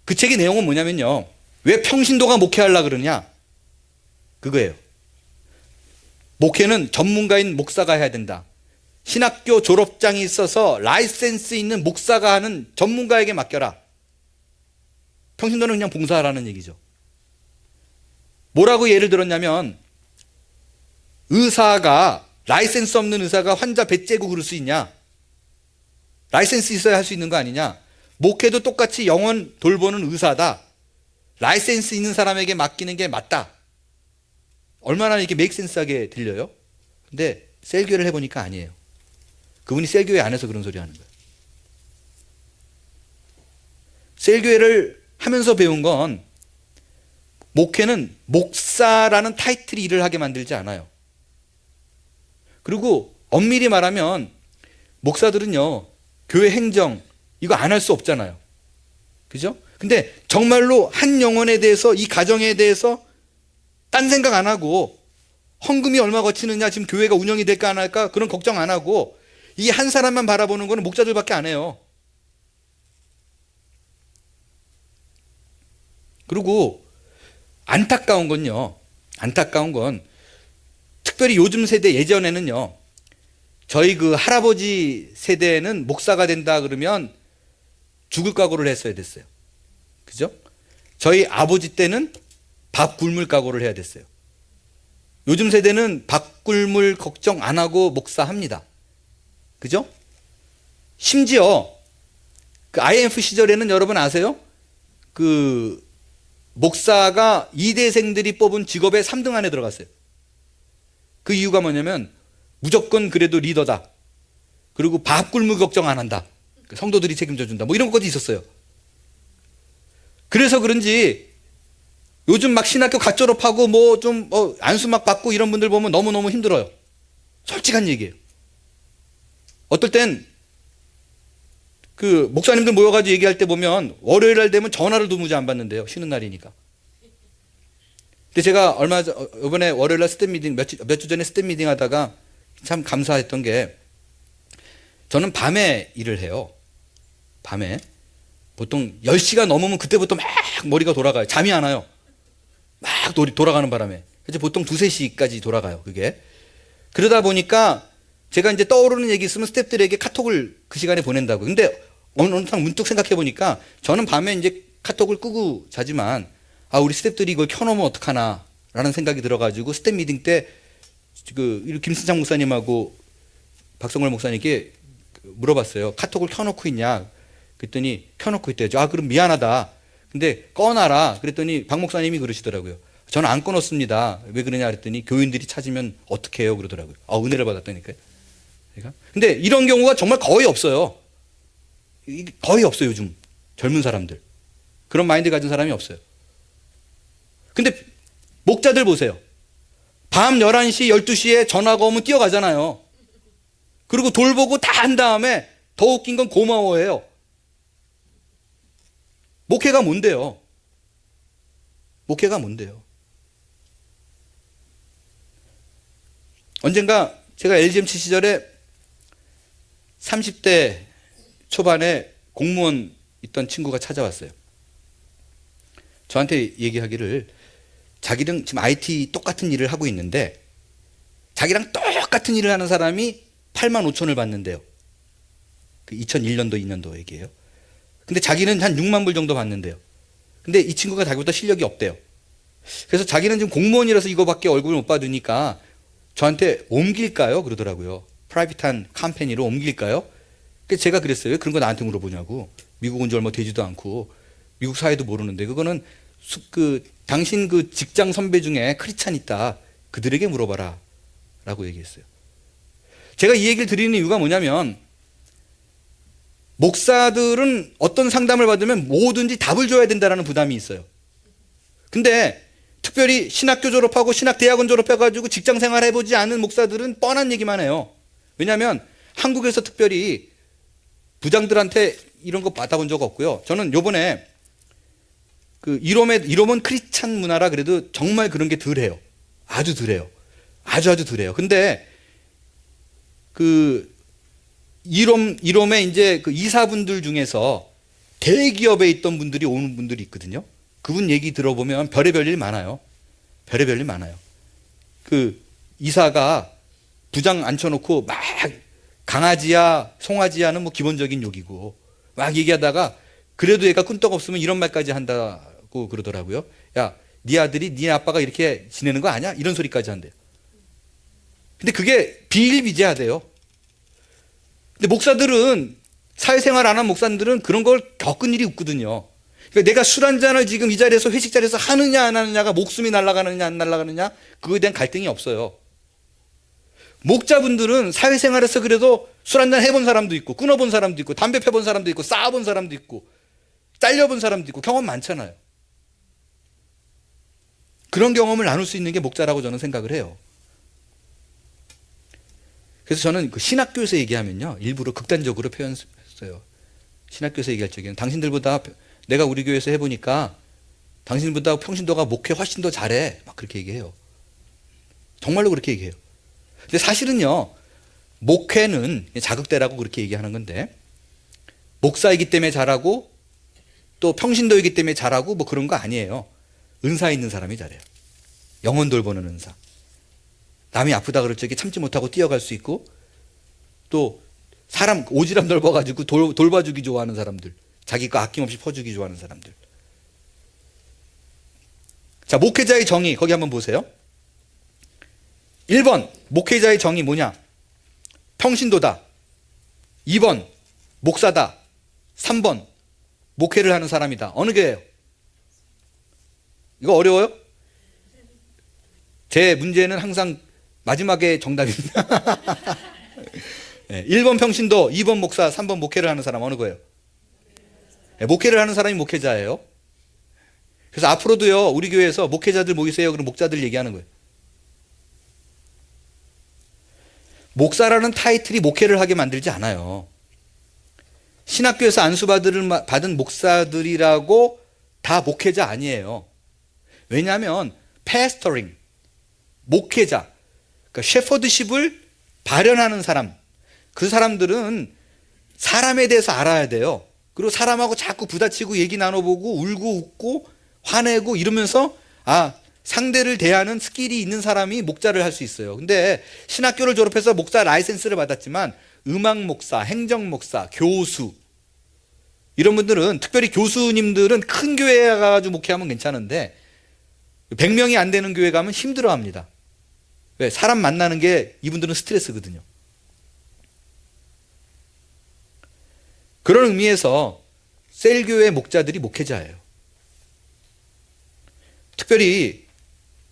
그 책의 내용은 뭐냐면요, 왜 평신도가 목회하려고 그러냐, 그거예요. 목회는 전문가인 목사가 해야 된다. 신학교 졸업장이 있어서 라이센스 있는 목사가 하는 전문가에게 맡겨라. 평신도는 그냥 봉사하라는 얘기죠. 뭐라고 예를 들었냐면, 라이센스 없는 의사가 환자 배 째고 그럴 수 있냐? 라이센스 있어야 할 수 있는 거 아니냐? 목회도 똑같이 영혼 돌보는 의사다. 라이센스 있는 사람에게 맡기는 게 맞다. 얼마나 이렇게 메이크센스하게 들려요? 근데 셀교회를 해보니까 아니에요. 그분이 셀교회 안에서 그런 소리 하는 거예요. 셀교회를 하면서 배운 건, 목회는 목사라는 타이틀이 일을 하게 만들지 않아요. 그리고 엄밀히 말하면 목사들은요, 교회 행정 이거 안 할 수 없잖아요. 그죠? 근데 정말로 한 영혼에 대해서, 이 가정에 대해서 딴 생각 안 하고, 헌금이 얼마 거치느냐, 지금 교회가 운영이 될까 안 할까, 그런 걱정 안 하고, 이 한 사람만 바라보는 거는 목자들밖에 안 해요. 그리고 안타까운 건 특별히 요즘 세대, 예전에는요, 저희 그 할아버지 세대는 목사가 된다 그러면 죽을 각오를 했어야 됐어요. 그죠? 저희 아버지 때는 밥 굶을 각오를 해야 됐어요. 요즘 세대는 밥 굶을 걱정 안 하고 목사합니다. 그죠? 심지어 그 IMF 시절에는 여러분 아세요? 그 목사가 2대생들이 뽑은 직업의 3등 안에 들어갔어요. 그 이유가 뭐냐면 무조건 그래도 리더다. 그리고 밥 굶을 걱정 안 한다. 성도들이 책임져 준다. 뭐 이런 것도 있었어요. 그래서 그런지 요즘 막 신학교 갓 졸업하고 뭐 좀 안수 막 받고 이런 분들 보면 너무너무 힘들어요. 솔직한 얘기예요. 어떨 땐 그 목사님들 모여가지고 얘기할 때 보면 월요일 날 되면 전화를 도무지 안 받는데요. 쉬는 날이니까. 근데 제가 이번에 월요일 날 스텝 미팅, 몇 주 전에 스텝 미팅 하다가 참 감사했던 게, 저는 밤에 일을 해요. 밤에. 보통 10시가 넘으면 그때부터 막 머리가 돌아가요. 잠이 안 와요. 막 돌아가는 바람에. 그래서 보통 2, 3시까지 돌아가요, 그게. 그러다 보니까 제가 이제 떠오르는 얘기 있으면 스태프들에게 카톡을 그 시간에 보낸다고. 근데 어느 날 문득 생각해 보니까 저는 밤에 이제 카톡을 끄고 자지만, 우리 스태프들이 이걸 켜놓으면 어떡하나 라는 생각이 들어가지고 스텝 미팅 때 김승창 목사님하고 박성걸 목사님께 물어봤어요. 카톡을 켜놓고 있냐? 그랬더니 켜놓고 있대요. 그럼 미안하다. 근데 꺼놔라. 그랬더니 박 목사님이 그러시더라고요. 저는 안 꺼놓습니다. 왜 그러냐 그랬더니 교인들이 찾으면 어떻게 해요? 그러더라고요. 은혜를 받았다니까요. 근데 이런 경우가 정말 거의 없어요. 거의 없어요, 요즘. 젊은 사람들. 그런 마인드 가진 사람이 없어요. 근데 목자들 보세요. 밤 11시, 12시에 전화가 오면 뛰어가잖아요. 그리고 돌보고 다 한 다음에 더 웃긴 건 고마워해요. 목회가 뭔데요? 목회가 뭔데요? 언젠가 제가 LGMC 시절에 30대 초반에 공무원 있던 친구가 찾아왔어요. 저한테 얘기하기를, 자기는 지금 IT 똑같은 일을 하고 있는데 자기랑 똑같은 일을 하는 사람이 8만 5천을 받는데요. 그 2001년도, 2년도 얘기예요. 근데 자기는 한 6만 불 정도 받는데요. 근데 이 친구가 자기보다 실력이 없대요. 그래서 자기는 지금 공무원이라서 이거밖에 얼굴을 못 받으니까 저한테 옮길까요? 그러더라고요. 프라이빗한 컴퍼니로 옮길까요? 그래서 제가 그랬어요. 왜 그런 거 나한테 물어보냐고. 미국 온 지 얼마 되지도 않고 미국 사회도 모르는데, 그거는 당신 그 직장 선배 중에 크리스찬 있다. 그들에게 물어봐라. 라고 얘기했어요. 제가 이 얘기를 드리는 이유가 뭐냐면, 목사들은 어떤 상담을 받으면 뭐든지 답을 줘야 된다는 부담이 있어요. 근데 특별히 신학교 졸업하고 신학대학원 졸업해가지고 직장 생활 해보지 않은 목사들은 뻔한 얘기만 해요. 왜냐하면 한국에서 특별히 부장들한테 이런 거 받아본 적 없고요. 저는 요번에 이롬은 크리스찬 문화라 그래도 정말 그런 게 덜해요. 아주 덜해요. 아주 덜해요. 근데 이롬에 이제 이사분들 중에서 대기업에 있던 분들이 오는 분들이 있거든요. 그분 얘기 들어보면 별의별 일 많아요. 별의별 일 많아요. 이사가 부장 앉혀놓고 막 강아지야, 송아지야는 뭐 기본적인 욕이고 막 얘기하다가 그래도 얘가 끈떡 없으면 이런 말까지 한다고 그러더라고요. 야, 네 아들이 네 아빠가 이렇게 지내는 거 아니야? 이런 소리까지 한대요. 근데 그게 비일비재하대요. 근데 목사들은, 사회생활 안 한 목사들은 그런 걸 겪은 일이 없거든요. 그러니까 내가 술 한 잔을 지금 이 자리에서, 회식 자리에서 하느냐 안 하느냐가, 목숨이 날아가느냐 안 날아가느냐, 그거에 대한 갈등이 없어요. 목자분들은 사회생활에서 그래도 술 한 잔 해본 사람도 있고, 끊어본 사람도 있고, 담배 펴본 사람도 있고, 싸워본 사람도 있고, 잘려본 사람도 있고, 경험 많잖아요. 그런 경험을 나눌 수 있는 게 목자라고 저는 생각을 해요. 그래서 저는 신학교에서 얘기하면요, 일부러 극단적으로 표현했어요. 신학교에서 얘기할 적에는 당신들보다, 내가 우리 교회에서 해보니까 당신보다 평신도가 목회 훨씬 더 잘해. 막 그렇게 얘기해요. 정말로 그렇게 얘기해요. 근데 사실은요, 목회는 자극대라고 그렇게 얘기하는 건데, 목사이기 때문에 잘하고 또 평신도이기 때문에 잘하고 뭐 그런 거 아니에요. 은사 있는 사람이 잘해요. 영혼 돌보는 은사. 남이 아프다 그럴 적에 참지 못하고 뛰어갈 수 있고, 또 사람 오지랖 넓어가지고 돌봐주기 좋아하는 사람들, 자기 거 아낌없이 퍼주기 좋아하는 사람들. 자, 목회자의 정의 거기 한번 보세요. 1번 목회자의 정의 뭐냐? 평신도다. 2번 목사다. 3번 목회를 하는 사람이다. 어느 게예요? 이거 어려워요? 제 문제는 항상 마지막에 정답입니다. 네, 1번 평신도, 2번 목사, 3번 목회를 하는 사람 어느 거예요? 네, 목회를 하는 사람이 목회자예요. 그래서 앞으로도요, 우리 교회에서 목회자들 모이세요. 그럼 목자들 얘기하는 거예요. 목사라는 타이틀이 목회를 하게 만들지 않아요. 신학교에서 받은 목사들이라고 다 목회자 아니에요. 왜냐하면 pastoring, 목회자, 그러니까 셰퍼드십을 발현하는 사람, 그 사람들은 사람에 대해서 알아야 돼요. 그리고 사람하고 자꾸 부딪히고 얘기 나눠보고 울고 웃고 화내고 이러면서 상대를 대하는 스킬이 있는 사람이 목자를 할 수 있어요. 근데 신학교를 졸업해서 목사 라이센스를 받았지만 음악 목사, 행정 목사, 교수 이런 분들은, 특별히 교수님들은 큰 교회에 가가지고 목회하면 괜찮은데 100명이 안 되는 교회 가면 힘들어합니다. 왜? 사람 만나는 게 이분들은 스트레스거든요. 그런 의미에서 셀교회 목자들이 목회자예요. 특별히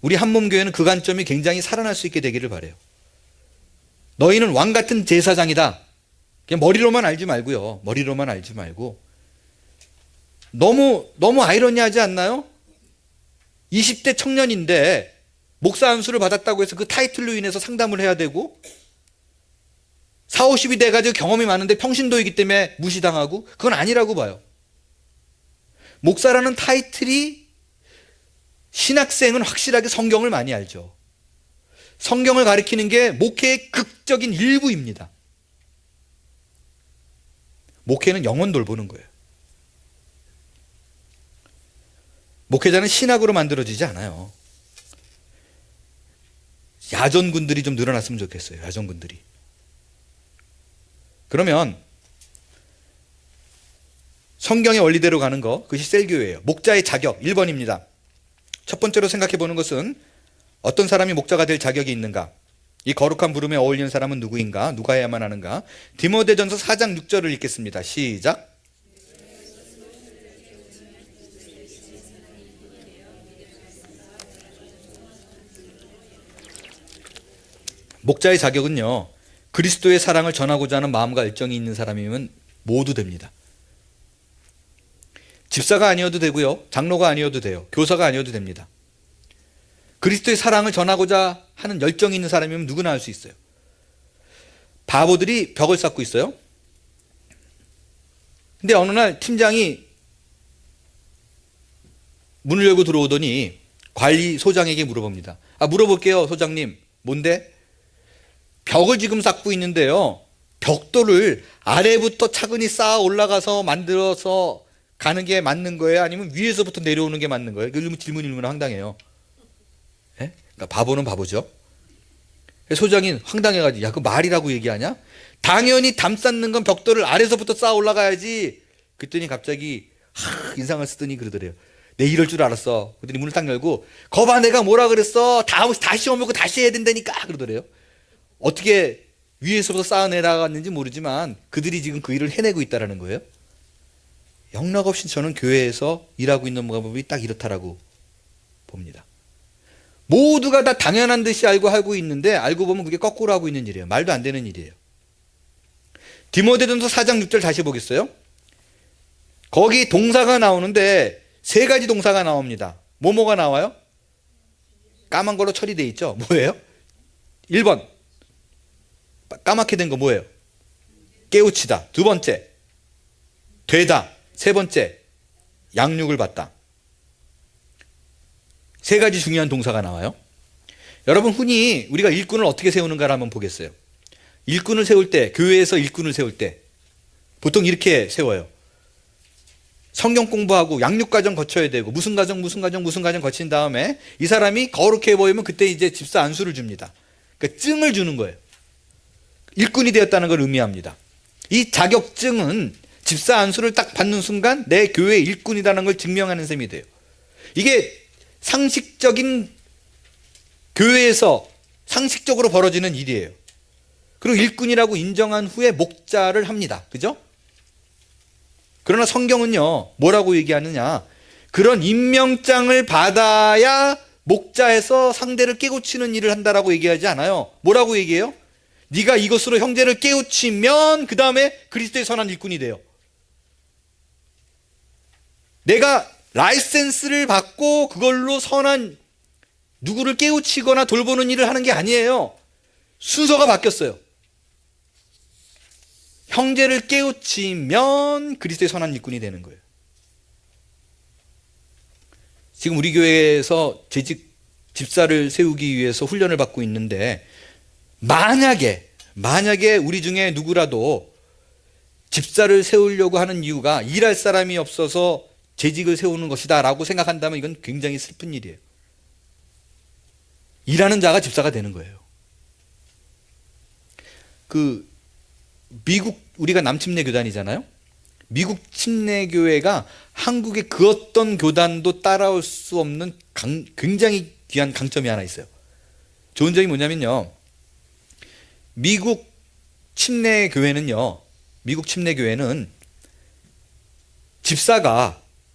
우리 한몸교회는 그 관점이 굉장히 살아날 수 있게 되기를 바라요. 너희는 왕 같은 제사장이다. 그냥 머리로만 알지 말고요. 머리로만 알지 말고. 너무 아이러니하지 않나요? 20대 청년인데 목사 안수를 받았다고 해서 그 타이틀로 인해서 상담을 해야 되고 40, 50이 돼가지고 경험이 많은데 평신도이기 때문에 무시당하고, 그건 아니라고 봐요. 목사라는 타이틀이, 신학생은 확실하게 성경을 많이 알죠. 성경을 가리키는 게 목회의 극적인 일부입니다. 목회는 영혼 돌보는 거예요. 목회자는 신학으로 만들어지지 않아요. 야전군들이 좀 늘어났으면 좋겠어요. 야전군들이. 그러면 성경의 원리대로 가는 거, 그것이 셀교회예요. 목자의 자격 1번입니다. 첫 번째로 생각해 보는 것은 어떤 사람이 목자가 될 자격이 있는가? 이 거룩한 부름에 어울리는 사람은 누구인가? 누가 해야만 하는가? 디모데전서 4장 6절을 읽겠습니다. 시작. 목자의 자격은요, 그리스도의 사랑을 전하고자 하는 마음과 열정이 있는 사람이면 모두 됩니다. 집사가 아니어도 되고요, 장로가 아니어도 돼요, 교사가 아니어도 됩니다. 그리스도의 사랑을 전하고자 하는 열정이 있는 사람이면 누구나 할 수 있어요. 바보들이 벽을 쌓고 있어요. 근데 어느 날 팀장이 문을 열고 들어오더니 관리소장에게 물어봅니다. 물어볼게요, 소장님. 뭔데? 벽을 지금 쌓고 있는데요, 벽돌을 아래부터 차근히 쌓아 올라가서 만들어서 가는 게 맞는 거예요? 아니면 위에서부터 내려오는 게 맞는 거예요? 질문이 얼마나 황당해요. 예? 그러니까 바보는 바보죠. 소장이 황당해가지고, 야, 그 말이라고 얘기하냐? 당연히 담 쌓는 건 벽돌을 아래서부터 쌓아 올라가야지. 그랬더니 갑자기 인상을 쓰더니 그러더래요. 내 이럴 줄 알았어. 그랬더니 문을 딱 열고, 거봐, 내가 뭐라 그랬어? 다시 시험 보고 다시 해야 된다니까. 그러더래요. 어떻게 위에서부터 쌓아 내려갔는지 모르지만 그들이 지금 그 일을 해내고 있다는 거예요. 영락없이 저는 교회에서 일하고 있는 방법이 딱 이렇다라고 봅니다. 모두가 다 당연한 듯이 알고 하고 있는데 알고 보면 그게 거꾸로 하고 있는 일이에요. 말도 안 되는 일이에요. 디모데전서 4장 6절 다시 보겠어요. 거기 동사가 나오는데 세 가지 동사가 나옵니다. 뭐가 나와요? 까만 걸로 처리되어 있죠. 뭐예요? 1번 까맣게 된 거 뭐예요? 깨우치다. 두 번째 되다. 세 번째 양육을 받다. 세 가지 중요한 동사가 나와요. 여러분, 흔히 우리가 일꾼을 어떻게 세우는가를 한번 보겠어요. 일꾼을 세울 때, 교회에서 일꾼을 세울 때 보통 이렇게 세워요. 성경 공부하고 양육과정 거쳐야 되고 무슨 과정 거친 다음에 이 사람이 거룩해 보이면 그때 이제 집사 안수를 줍니다. 그러니까 증을 주는 거예요. 일꾼이 되었다는 걸 의미합니다. 이 자격증은 집사 안수를 딱 받는 순간 내 교회 일꾼이라는 걸 증명하는 셈이 돼요. 이게 상식적인 교회에서 상식적으로 벌어지는 일이에요. 그리고 일꾼이라고 인정한 후에 목자를 합니다. 그죠? 그러나 성경은요, 뭐라고 얘기하느냐? 그런 임명장을 받아야 목자에서 상대를 깨우치는 일을 한다라고 얘기하지 않아요. 뭐라고 얘기해요? 네가 이것으로 형제를 깨우치면 그 다음에 그리스도의 선한 일꾼이 돼요. 내가 라이센스를 받고 그걸로 선한 누구를 깨우치거나 돌보는 일을 하는 게 아니에요. 순서가 바뀌었어요. 형제를 깨우치면 그리스도의 선한 일꾼이 되는 거예요. 지금 우리 교회에서 재직 집사를 세우기 위해서 훈련을 받고 있는데 만약에 우리 중에 누구라도 집사를 세우려고 하는 이유가 일할 사람이 없어서 재직을 세우는 것이다 라고 생각한다면 이건 굉장히 슬픈 일이에요. 일하는 자가 집사가 되는 거예요. 미국, 우리가 남침내 교단이잖아요. 미국 침례교회가 한국의 그 어떤 교단도 따라올 수 없는 굉장히 귀한 강점이 하나 있어요. 좋은 점이 뭐냐면요, 미국 침례교회는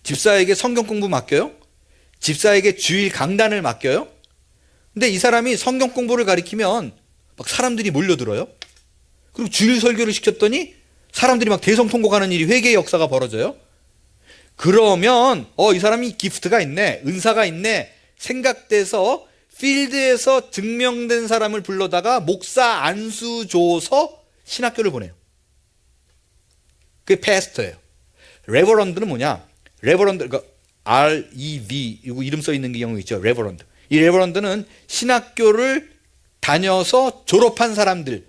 집사에게 성경 공부 맡겨요. 집사에게 주일 강단을 맡겨요. 근데 이 사람이 성경 공부를 가리키면 막 사람들이 몰려들어요. 그리고 주일 설교를 시켰더니 사람들이 막 대성통곡하는 일이, 회개의 역사가 벌어져요. 그러면 이 사람이 기프트가 있네, 은사가 있네 생각돼서 필드에서 증명된 사람을 불러다가 목사 안수 줘서 신학교를 보내요. 그게 패스터예요. 레버런드는 뭐냐? 레버런드, 그러니까 REV 이거 이름 써 있는 경우 있죠. 레버런드. 이 레버런드는 신학교를 다녀서 졸업한 사람들,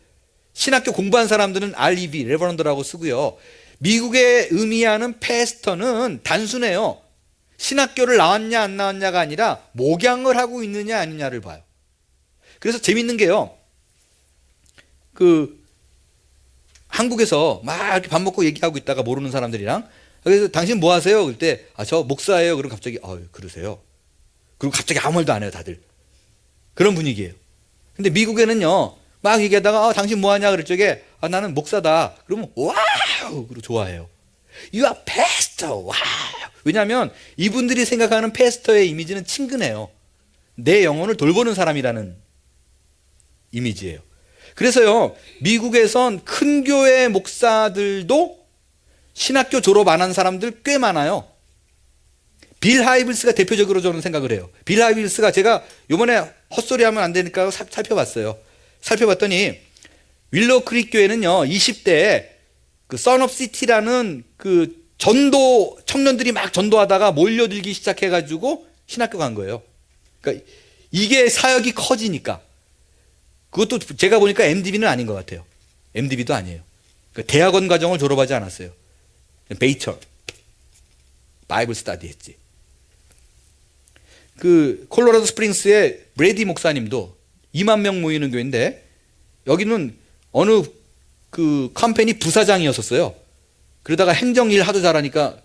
신학교 공부한 사람들은 REV, 레버런드라고 쓰고요. 미국에 의미하는 패스터는 단순해요. 신학교를 나왔냐 안 나왔냐가 아니라 목양을 하고 있느냐 아니냐를 봐요. 그래서 재밌는 게요, 한국에서 막 이렇게 밥 먹고 얘기하고 있다가 모르는 사람들이랑, 그래서 당신 뭐 하세요? 그럴 때 저 목사예요. 그럼 갑자기 그러세요? 그리고 갑자기 아무 말도 안 해요, 다들. 그런 분위기예요. 근데 미국에는요, 막 얘기하다가 당신 뭐 하냐 그럴 적에 나는 목사다. 그러면 와우! 그리고 좋아해요. You are pastor. 와우. 왜냐하면 이분들이 생각하는 패스터의 이미지는 친근해요. 내 영혼을 돌보는 사람이라는 이미지예요. 그래서요, 미국에선 큰 교회 목사들도 신학교 졸업 안 한 사람들 꽤 많아요. 빌 하이블스가 대표적으로 저는 생각을 해요. 빌 하이블스가, 제가 요번에 헛소리 하면 안 되니까 살펴봤어요. 살펴봤더니 윌로우 크릭 교회는요, 20대에 선 오브 시티라는 전도 청년들이 막 전도하다가 몰려들기 시작해가지고 신학교 간 거예요. 그러니까 이게 사역이 커지니까. 그것도 제가 보니까 MDB는 아닌 것 같아요. MDB도 아니에요. 그러니까 대학원 과정을 졸업하지 않았어요. 베이처 바이블 스터디 했지. 콜로라도 스프링스의 브레디 목사님도 2만 명 모이는 교회인데, 여기는 어느 컴퍼니 부사장이었었어요. 그러다가 행정일 하도 잘하니까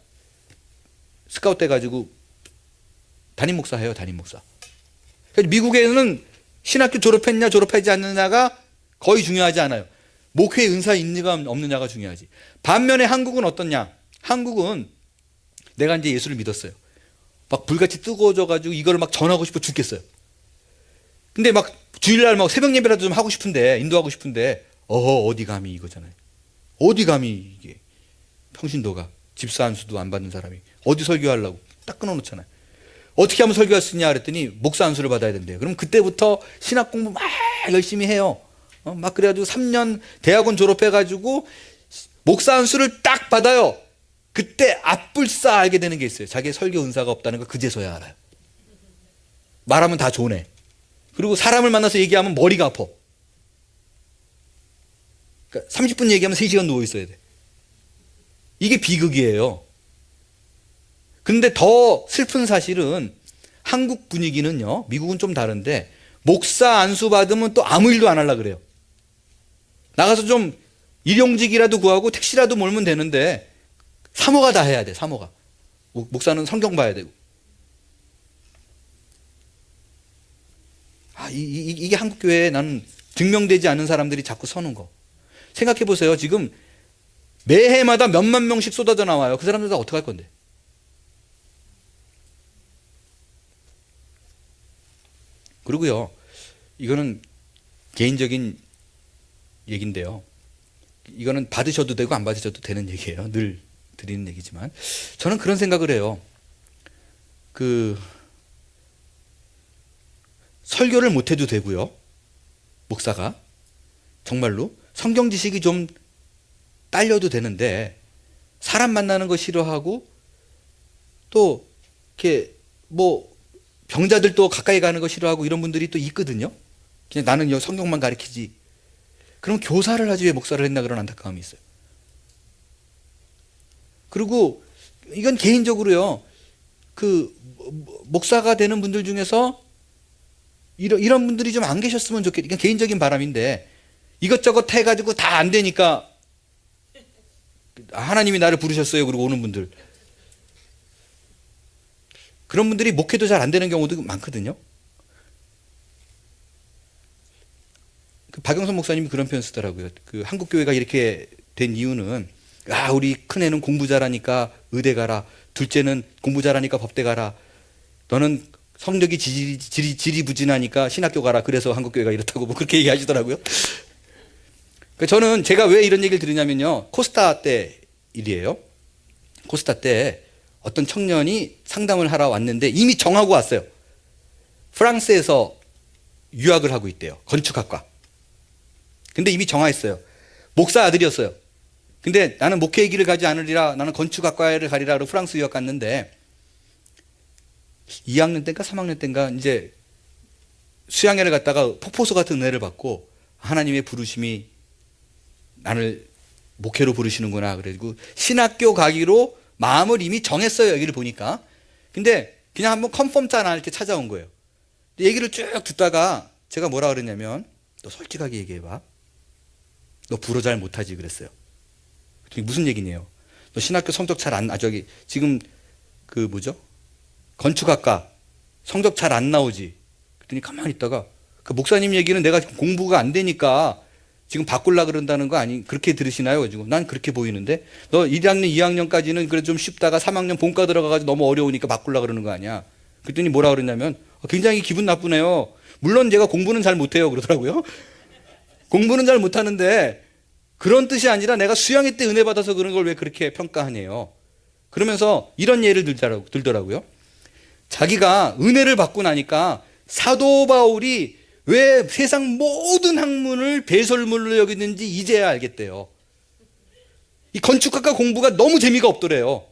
스카웃 돼가지고 담임 목사 해요, 담임 목사. 미국에는 신학교 졸업했냐 졸업하지 않느냐가 거의 중요하지 않아요. 목회 은사 있느냐 없느냐가 중요하지. 반면에 한국은 어떻냐? 한국은 내가 이제 예수를 믿었어요. 막 불같이 뜨거워져가지고 이걸 막 전하고 싶어 죽겠어요. 근데 막 주일날 막 새벽 예배라도 좀 하고 싶은데, 인도하고 싶은데, 어디 감히 이거잖아요. 어디 감히 이게. 평신도가 집사 안수도 안 받는 사람이 어디 설교하려고 딱 끊어놓잖아요. 어떻게 하면 설교할 수 있냐 그랬더니 목사 안수를 받아야 된대요. 그럼 그때부터 신학 공부 막 열심히 해요. 막 그래가지고 3년 대학원 졸업해가지고 목사 안수를 딱 받아요. 그때 앞불싸 알게 되는 게 있어요. 자기의 설교 은사가 없다는 거 그제서야 알아요. 말하면 다 좋네. 그리고 사람을 만나서 얘기하면 머리가 아파. 그러니까 30분 얘기하면 3시간 누워 있어야 돼. 이게 비극이에요. 근데 더 슬픈 사실은 한국 분위기는요, 미국은 좀 다른데, 목사 안수 받으면 또 아무 일도 안 하려고 그래요. 나가서 좀 일용직이라도 구하고 택시라도 몰면 되는데 사모가 다 해야 돼. 사모가. 목사는 성경 봐야 되고. 이게 한국 교회에 나는 증명되지 않는 사람들이 자꾸 서는 거. 생각해 보세요. 지금 매해마다 몇만 명씩 쏟아져 나와요. 그 사람들 다 어떻게 할 건데? 그리고요, 이거는 개인적인 얘기인데요, 이거는 받으셔도 되고 안 받으셔도 되는 얘기예요. 늘 드리는 얘기지만 저는 그런 생각을 해요. 설교를 못해도 되고요, 목사가 정말로 성경 지식이 좀 딸려도 되는데 사람 만나는 거 싫어하고 또 이렇게 뭐 병자들도 가까이 가는 거 싫어하고 이런 분들이 또 있거든요. 그냥 나는 성경만 가르치지. 그럼 교사를 하지 왜 목사를 했나 그런 안타까움이 있어요. 그리고 이건 개인적으로요. 그 목사가 되는 분들 중에서 이런 분들이 좀 안 계셨으면 좋겠다. 이건 개인적인 바람인데 이것저것 해가지고 다 안 되니까 하나님이 나를 부르셨어요. 그러고 오는 분들. 그런 분들이 목회도 잘 안 되는 경우도 많거든요. 그 박영선 목사님이 그런 표현 쓰더라고요. 그 한국 교회가 이렇게 된 이유는 우리 큰애는 공부 잘하니까 의대 가라. 둘째는 공부 잘하니까 법대 가라. 너는 성적이 지리부진하니까 신학교 가라. 그래서 한국 교회가 이렇다고 뭐 그렇게 얘기하시더라고요. 저는 제가 왜 이런 얘기를 드리냐면요. 코스타 때 일이에요. 코스타 때 어떤 청년이 상담을 하러 왔는데 이미 정하고 왔어요. 프랑스에서 유학을 하고 있대요. 건축학과. 근데 이미 정하였어요. 목사 아들이었어요. 근데 나는 목회의 길을 가지 않으리라. 나는 건축학과를 가리라. 그러고 프랑스 유학 갔는데 2학년 때인가 3학년 때인가 이제 수양회를 갔다가 폭포수 같은 은혜를 받고 하나님의 부르심이 나를 목회로 부르시는구나. 그래가지고 신학교 가기로 마음을 이미 정했어요. 여기를 보니까. 근데 그냥 한번 컨펌 짠 안 할 때 찾아온 거예요. 얘기를 쭉 듣다가 제가 뭐라 그랬냐면 너 솔직하게 얘기해봐. 너 불어 잘 못하지 그랬어요. 그랬더니 무슨 얘기네요. 너 신학교 성적 잘 안, 지금 그 뭐죠? 건축학과 성적 잘 안 나오지. 그랬더니 가만히 있다가 그 목사님 얘기는 내가 공부가 안 되니까 지금 바꾸려 그런다는 거 아니 그렇게 들으시나요? 가지고 난 그렇게 보이는데 너 1학년, 2학년까지는 그래도 좀 쉽다가 3학년 본과 들어가가지고 너무 어려우니까 바꾸려 그러는 거 아니야? 그랬더니 뭐라 그랬냐면 굉장히 기분 나쁘네요. 물론 제가 공부는 잘 못해요 그러더라고요. 공부는 잘 못하는데 그런 뜻이 아니라 내가 수양회 때 은혜 받아서 그런 걸 왜 그렇게 평가하네요. 그러면서 이런 예를 들더라고요. 자기가 은혜를 받고 나니까 사도 바울이 왜 세상 모든 학문을 배설물로 여기는지 이제야 알겠대요. 이 건축학과 공부가 너무 재미가 없더래요.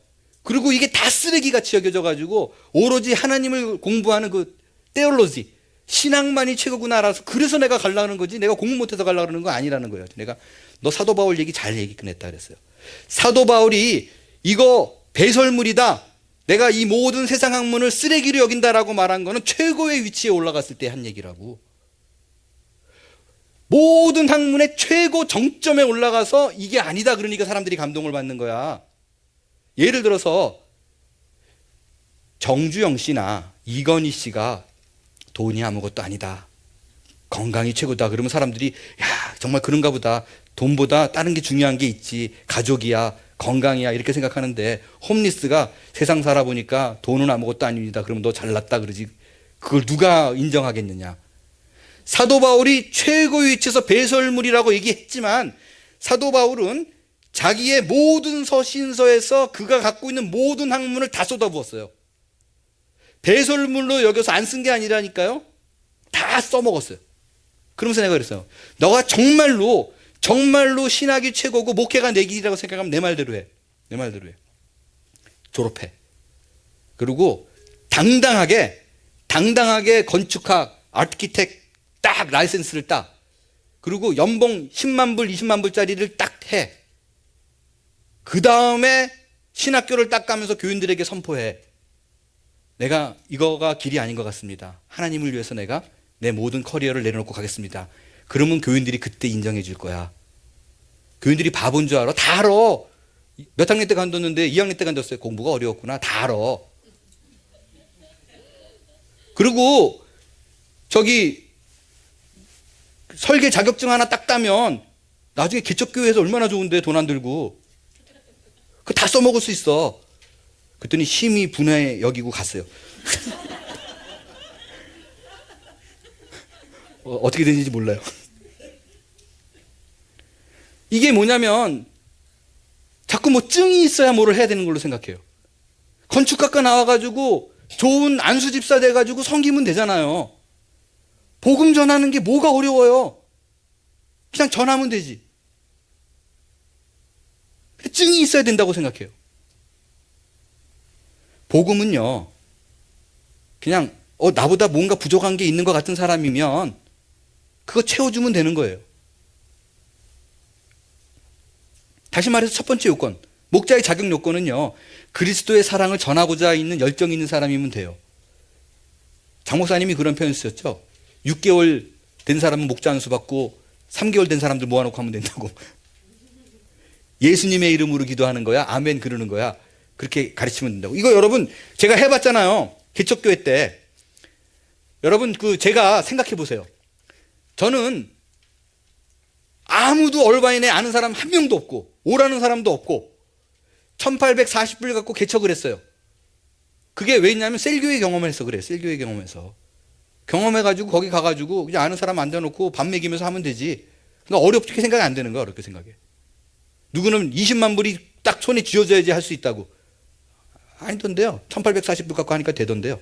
그리고 이게 다 쓰레기같이 여겨져가지고 오로지 하나님을 공부하는 그 테올로지, 신앙만이 최고구나 알아서 그래서 내가 가려는 거지 내가 공부 못해서 가려는 거 아니라는 거예요. 내가 너 사도 바울 얘기 잘 얘기 꺼냈다 그랬어요. 사도 바울이 이거 배설물이다. 내가 이 모든 세상 학문을 쓰레기로 여긴다라고 말한 거는 최고의 위치에 올라갔을 때 한 얘기라고. 모든 학문의 최고 정점에 올라가서 이게 아니다 그러니까 사람들이 감동을 받는 거야. 예를 들어서 정주영 씨나 이건희 씨가 돈이 아무것도 아니다. 건강이 최고다. 그러면 사람들이 야 정말 그런가 보다. 돈보다 다른 게 중요한 게 있지. 가족이야. 건강이야. 이렇게 생각하는데 홈리스가 세상 살아보니까 돈은 아무것도 아닙니다. 그러면 너 잘났다 그러지. 그걸 누가 인정하겠느냐. 사도 바울이 최고의 위치에서 배설물이라고 얘기했지만 사도 바울은 자기의 모든 서신서에서 그가 갖고 있는 모든 학문을 다 쏟아부었어요. 배설물로 여겨서 안 쓴 게 아니라니까요. 다 써먹었어요. 그러면서 내가 그랬어요. 너가 정말로 신학이 최고고 목회가 내 길이라고 생각하면 내 말대로 해. 내 말대로 해. 졸업해. 그리고 당당하게 건축학, 아키텍 딱 라이센스를 따. 그리고 연봉 10만 불, 20만 불짜리를 딱 해. 그 다음에 신학교를 딱 가면서 교인들에게 선포해. 내가 이거가 길이 아닌 것 같습니다. 하나님을 위해서 내가 내 모든 커리어를 내려놓고 가겠습니다. 그러면 교인들이 그때 인정해 줄 거야. 교인들이 바본 줄 알아? 다 알아. 몇 학년 때 간뒀는데 2학년 때 간뒀어요. 공부가 어려웠구나. 다 알아. 그리고 설계 자격증 하나 딱 따면 나중에 개척교회에서 얼마나 좋은데 돈 안 들고 그거 다 써먹을 수 있어. 그랬더니 심히 분해 여기고 갔어요. 어떻게 되는지 몰라요. 이게 뭐냐면 자꾸 뭐 증이 있어야 뭐를 해야 되는 걸로 생각해요. 건축학과 나와가지고 좋은 안수집사 돼가지고 섬기면 되잖아요. 복음 전하는 게 뭐가 어려워요. 그냥 전하면 되지. 증이 있어야 된다고 생각해요. 복음은요, 그냥 나보다 뭔가 부족한 게 있는 것 같은 사람이면 그거 채워주면 되는 거예요. 다시 말해서 첫 번째 요건, 목자의 자격 요건은요, 그리스도의 사랑을 전하고자 있는 열정이 있는 사람이면 돼요. 장 목사님이 그런 표현 쓰셨죠. 6개월 된 사람은 목자 안수 받고 3개월 된 사람들 모아놓고 하면 된다고. 예수님의 이름으로 기도하는 거야, 아멘 그러는 거야, 그렇게 가르치면 된다고. 이거 여러분 제가 해봤잖아요. 개척교회 때. 여러분 제가 생각해 보세요. 저는 아무도 얼바인에 아는 사람 한 명도 없고 오라는 사람도 없고 1840불 갖고 개척을 했어요. 그게 왜냐면 셀교회 경험을 해서 그래요. 셀교회 경험에서 경험해가지고 거기 가가지고 그냥 아는 사람 앉아놓고 밥 먹이면서 하면 되지. 그러니까 어렵게 생각이 안 되는 거야. 어렵게 생각해. 누구는 20만 불이 딱 손에 쥐어져야지 할 수 있다고. 아니던데요. 1840불 갖고 하니까 되던데요.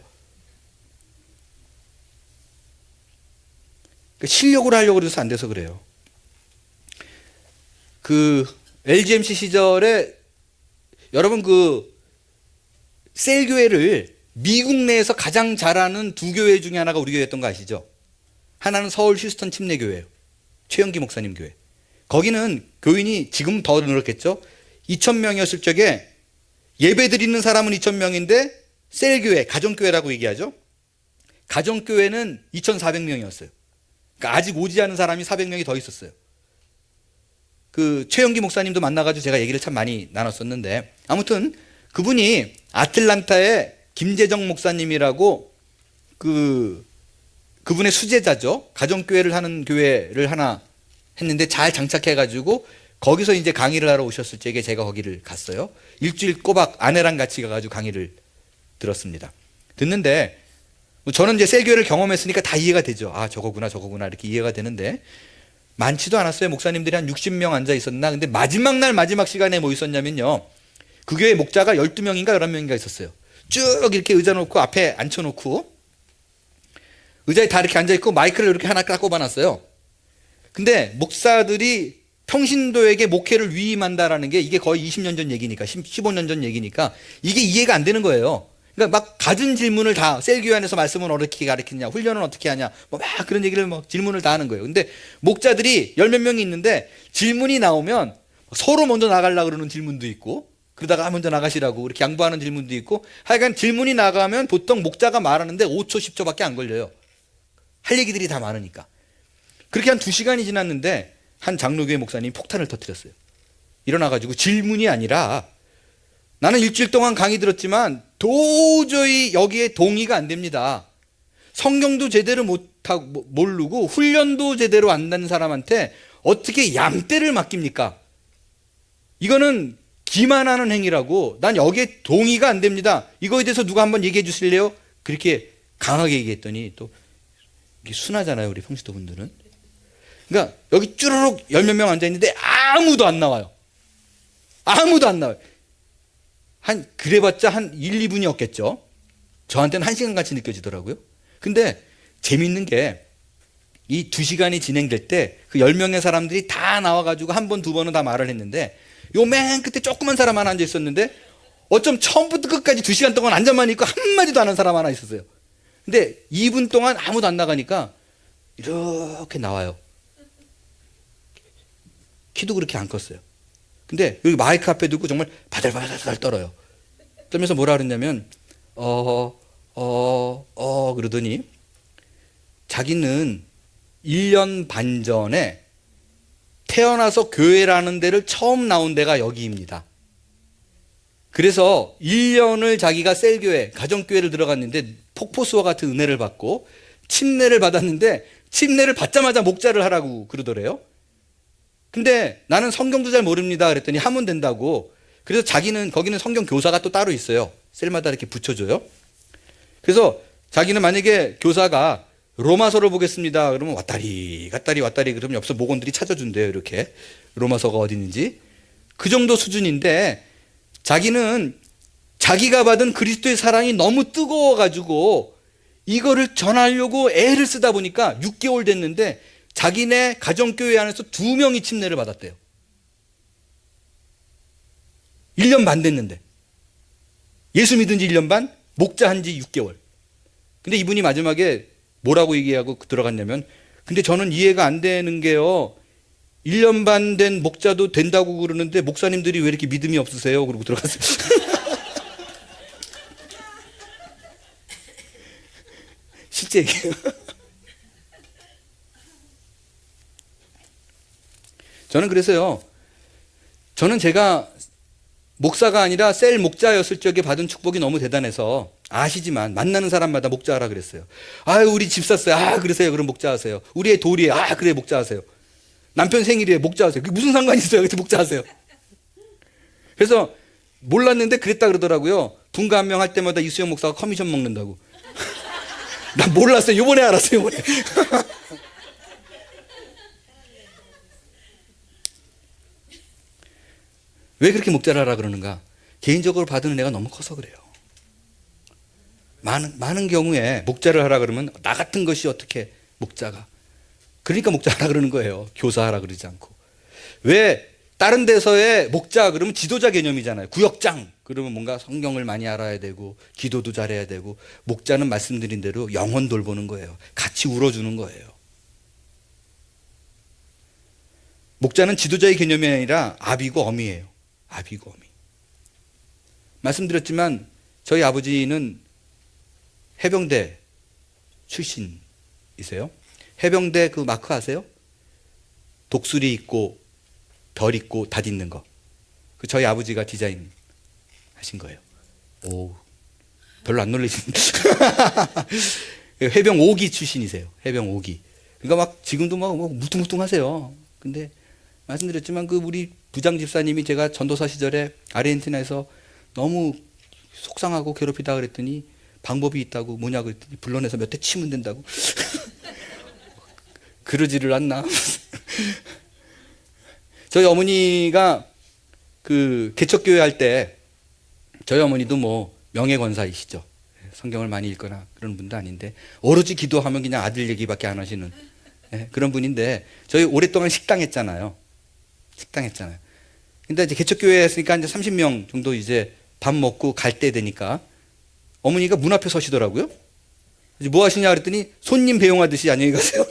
실력으로 하려고 해서 안 돼서 그래요. LGMC 시절에 여러분 셀교회를 미국 내에서 가장 잘하는 두 교회 중에 하나가 우리 교회였던 거 아시죠? 하나는 서울 휴스턴 침례교회예요. 최영기 목사님 교회. 거기는 교인이 지금 더 늘었겠죠? 2,000명이었을 적에 예배 드리는 사람은 2,000명인데 셀교회, 가정교회라고 얘기하죠? 가정교회는 2,400명이었어요. 그러니까 아직 오지 않은 사람이 400명이 더 있었어요. 최영기 목사님도 만나가지고 제가 얘기를 참 많이 나눴었는데, 아무튼 그분이 아틀란타의 김재정 목사님이라고 그분의 수제자죠. 가정교회를 하는 교회를 하나 했는데 잘 장착해가지고 거기서 이제 강의를 하러 오셨을 적에 제가 거기를 갔어요. 일주일 꼬박 아내랑 같이 가가지고 강의를 들었습니다. 듣는데 저는 이제 셀교회를 경험했으니까 다 이해가 되죠. 아, 저거구나 이렇게 이해가 되는데, 많지도 않았어요. 목사님들이 한 60명 앉아 있었나. 근데 마지막 날 마지막 시간에 뭐 있었냐면요, 그 교회 목자가 12명인가 11명인가 있었어요. 쭉 이렇게 의자 놓고 앞에 앉혀놓고 의자에 다 이렇게 앉아있고 마이크를 이렇게 하나 딱 꼽아놨어요. 근데 목사들이 평신도에게 목회를 위임한다라는 게 이게 거의 20년 전 얘기니까, 15년 전 얘기니까 이게 이해가 안 되는 거예요. 그러니까 막 갖은 질문을 다, 셀교회 안에서 말씀은 어떻게 가르치냐, 훈련은 어떻게 하냐, 막 그런 얘기를 질문을 다 하는 거예요. 근데 목자들이 열 몇 명이 있는데 질문이 나오면 서로 먼저 나가려고 그러는 질문도 있고, 그러다가 먼저 나가시라고 이렇게 양보하는 질문도 있고, 하여간 질문이 나가면 보통 목자가 말하는데 5초, 10초밖에 안 걸려요. 할 얘기들이 다 많으니까. 그렇게 한 2시간이 지났는데 한 장로교회 목사님이 폭탄을 터뜨렸어요. 일어나가지고 질문이 아니라, 나는 일주일 동안 강의 들었지만 도저히 여기에 동의가 안 됩니다. 성경도 제대로 모르고 훈련도 제대로 안 된 사람한테 어떻게 양떼를 맡깁니까? 이거는 기만하는 행위라고, 난 여기에 동의가 안 됩니다. 이거에 대해서 누가 한번 얘기해 주실래요? 그렇게 강하게 얘기했더니, 또 이게 순하잖아요, 우리 평시도 분들은. 그러니까 여기 쭈르륵 열 몇 명 앉아 있는데 아무도 안 나와요. 아무도 안 나와요. 그래봤자 한 1, 2분이었겠죠. 저한테는 1시간 같이 느껴지더라고요. 근데 재밌는 게, 이 2시간이 진행될 때 그 10명의 사람들이 다 나와가지고 한 번, 두 번은 다 말을 했는데, 요 맨 끝에 조그만 사람 하나 앉아 있었는데, 어쩜 처음부터 끝까지 2시간 동안 앉아만 있고 한마디도 안 한 사람 하나 있었어요. 근데 2분 동안 아무도 안 나가니까 이렇게 나와요. 키도 그렇게 안 컸어요. 근데 여기 마이크 앞에 두고 정말 바들바들 떨어요. 떨면서 뭐라 그랬냐면, 그러더니 자기는 1년 반 전에 태어나서 교회라는 데를 처음 나온 데가 여기입니다. 그래서 1년을 자기가 셀교회, 가정교회를 들어갔는데 폭포수와 같은 은혜를 받고 침례를 받았는데, 침례를 받자마자 목자를 하라고 그러더래요. 근데 나는 성경도 잘 모릅니다 그랬더니 하면 된다고. 그래서 자기는, 거기는 성경 교사가 또 따로 있어요. 셀마다 이렇게 붙여줘요. 그래서 자기는 만약에 교사가 로마서를 보겠습니다 그러면 왔다리 갔다리 그러면 옆에서 목원들이 찾아준대요. 이렇게 로마서가 어디 있는지. 그 정도 수준인데, 자기는 자기가 받은 그리스도의 사랑이 너무 뜨거워가지고 이거를 전하려고 애를 쓰다 보니까 6개월 됐는데 자기네 가정교회 안에서 2명이 침례를 받았대요. 1년 반 됐는데. 예수 믿은 지 1년 반, 목자 한 지 6개월. 근데 이분이 마지막에 뭐라고 얘기하고 들어갔냐면, 근데 저는 이해가 안 되는 게요, 1년 반 된 목자도 된다고 그러는데 목사님들이 왜 이렇게 믿음이 없으세요? 그러고 들어갔어요. 실제 얘기예요. 저는 그래서요, 저는 제가 목사가 아니라 셀 목자였을 적에 받은 축복이 너무 대단해서 아시지만 만나는 사람마다 목자하라 그랬어요. 아유, 우리 집 샀어요. 아, 그러세요. 그럼 목자하세요. 우리 애 돌이에요. 아, 그래, 목자하세요. 남편 생일이에요. 목자하세요. 그게 무슨 상관이 있어요. 그래서 목자하세요. 그래서 몰랐는데 그랬다 그러더라고요. 분가 한 명 할 때마다 이수영 목사가 커미션 먹는다고. 난 몰랐어요. 요번에 알았어요. 요번에. 왜 그렇게 목자를 하라 그러는가? 개인적으로 받은 은혜가 너무 커서 그래요. 많은 경우에 목자를 하라 그러면 나 같은 것이 어떻게 목자가. 그러니까 목자 하라 그러는 거예요. 교사하라 그러지 않고. 왜 다른 데서의 목자 그러면 지도자 개념이잖아요. 구역장 그러면 뭔가 성경을 많이 알아야 되고 기도도 잘해야 되고, 목자는 말씀드린 대로 영혼 돌보는 거예요. 같이 울어주는 거예요. 목자는 지도자의 개념이 아니라 아비고 어미예요. 아비고 어미. 말씀드렸지만 저희 아버지는 해병대 출신이세요. 해병대 그 마크 아세요? 독수리 있고 별 있고 닷 있는 거. 그 저희 아버지가 디자인 하신 거예요. 오, 별로 안 놀라시는데. 해병 5기 출신이세요. 해병 5기. 그러니까 막 지금도 막 무뚱무뚱하세요. 근데 말씀드렸지만 그 우리 부장 집사님이 제가 전도사 시절에 아르헨티나에서 너무 속상하고 괴롭히다 그랬더니 방법이 있다고, 뭐냐 그랬더니 불러내서 몇 대 치면 된다고. 그러지를 않나. 저희 어머니가 그 개척교회 할 때, 저희 어머니도 뭐 명예권사이시죠. 성경을 많이 읽거나 그런 분도 아닌데 오로지 기도하면 그냥 아들 얘기밖에 안 하시는 그런 분인데, 저희 오랫동안 식당 했잖아요. 근데 이제 개척교회 했으니까 이제 30명 정도 이제 밥 먹고 갈 때 되니까 어머니가 문 앞에 서시더라고요. 이제 뭐 하시냐 그랬더니 손님 배웅하듯이 안녕히 가세요.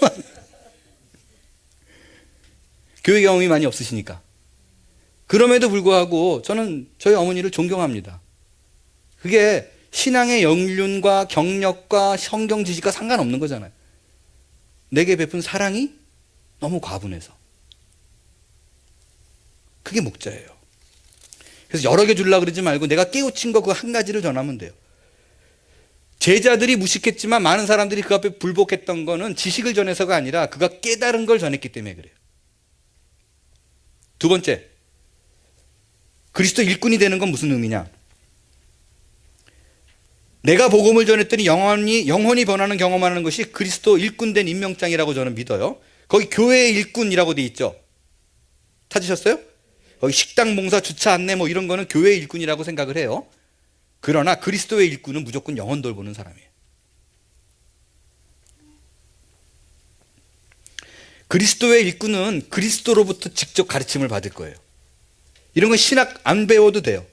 교회 경험이 많이 없으시니까. 그럼에도 불구하고 저는 저희 어머니를 존경합니다. 그게 신앙의 연륜과 경력과 성경 지식과 상관없는 거잖아요. 내게 베푼 사랑이 너무 과분해서. 그게 목자예요. 그래서 여러 개 주려고 그러지 말고 내가 깨우친 거 그 한 가지를 전하면 돼요. 제자들이 무식했지만 많은 사람들이 그 앞에 불복했던 거는 지식을 전해서가 아니라 그가 깨달은 걸 전했기 때문에 그래요. 두 번째, 그리스도 일꾼이 되는 건 무슨 의미냐? 내가 복음을 전했더니 영혼이 변하는 경험하는 것이 그리스도 일꾼된 임명장이라고 저는 믿어요. 거기 교회의 일꾼이라고 돼 있죠. 찾으셨어요? 거기 식당 봉사, 주차 안내 뭐 이런 거는 교회의 일꾼이라고 생각을 해요. 그러나 그리스도의 일꾼은 무조건 영혼 돌보는 사람이에요. 그리스도의 일꾼은 그리스도로부터 직접 가르침을 받을 거예요. 이런 건 신학 안 배워도 돼요.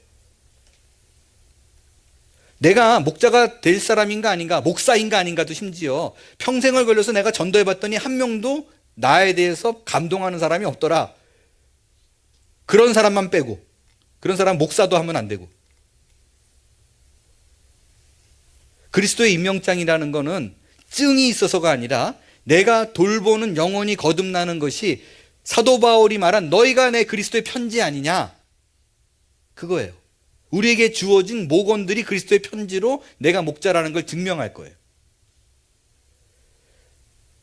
내가 목자가 될 사람인가 아닌가, 목사인가 아닌가도 심지어 평생을 걸려서 내가 전도해봤더니 한 명도 나에 대해서 감동하는 사람이 없더라. 그런 사람만 빼고, 그런 사람 목사도 하면 안 되고. 그리스도의 임명장이라는 거는 증이 있어서가 아니라 내가 돌보는 영혼이 거듭나는 것이 사도 바울이 말한 너희가 내 그리스도의 편지 아니냐, 그거예요. 우리에게 주어진 모건들이 그리스도의 편지로 내가 목자라는 걸 증명할 거예요.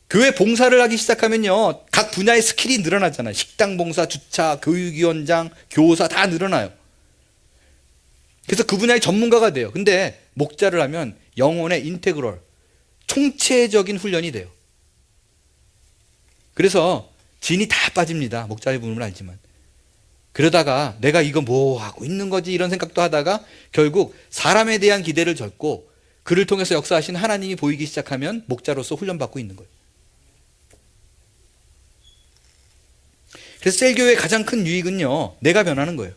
교회 봉사를 하기 시작하면요, 각 분야의 스킬이 늘어나잖아요. 식당 봉사, 주차, 교육위원장, 교사 다 늘어나요. 그래서 그 분야의 전문가가 돼요. 근데 목자를 하면 영혼의 인테그럴, 총체적인 훈련이 돼요. 그래서 진이 다 빠집니다. 목자의 부름을 알지만. 그러다가 내가 이거 뭐 하고 있는 거지 이런 생각도 하다가 결국 사람에 대한 기대를 졌고 그를 통해서 역사하신 하나님이 보이기 시작하면 목자로서 훈련받고 있는 거예요. 그래서 셀교회의 가장 큰 유익은요, 내가 변하는 거예요.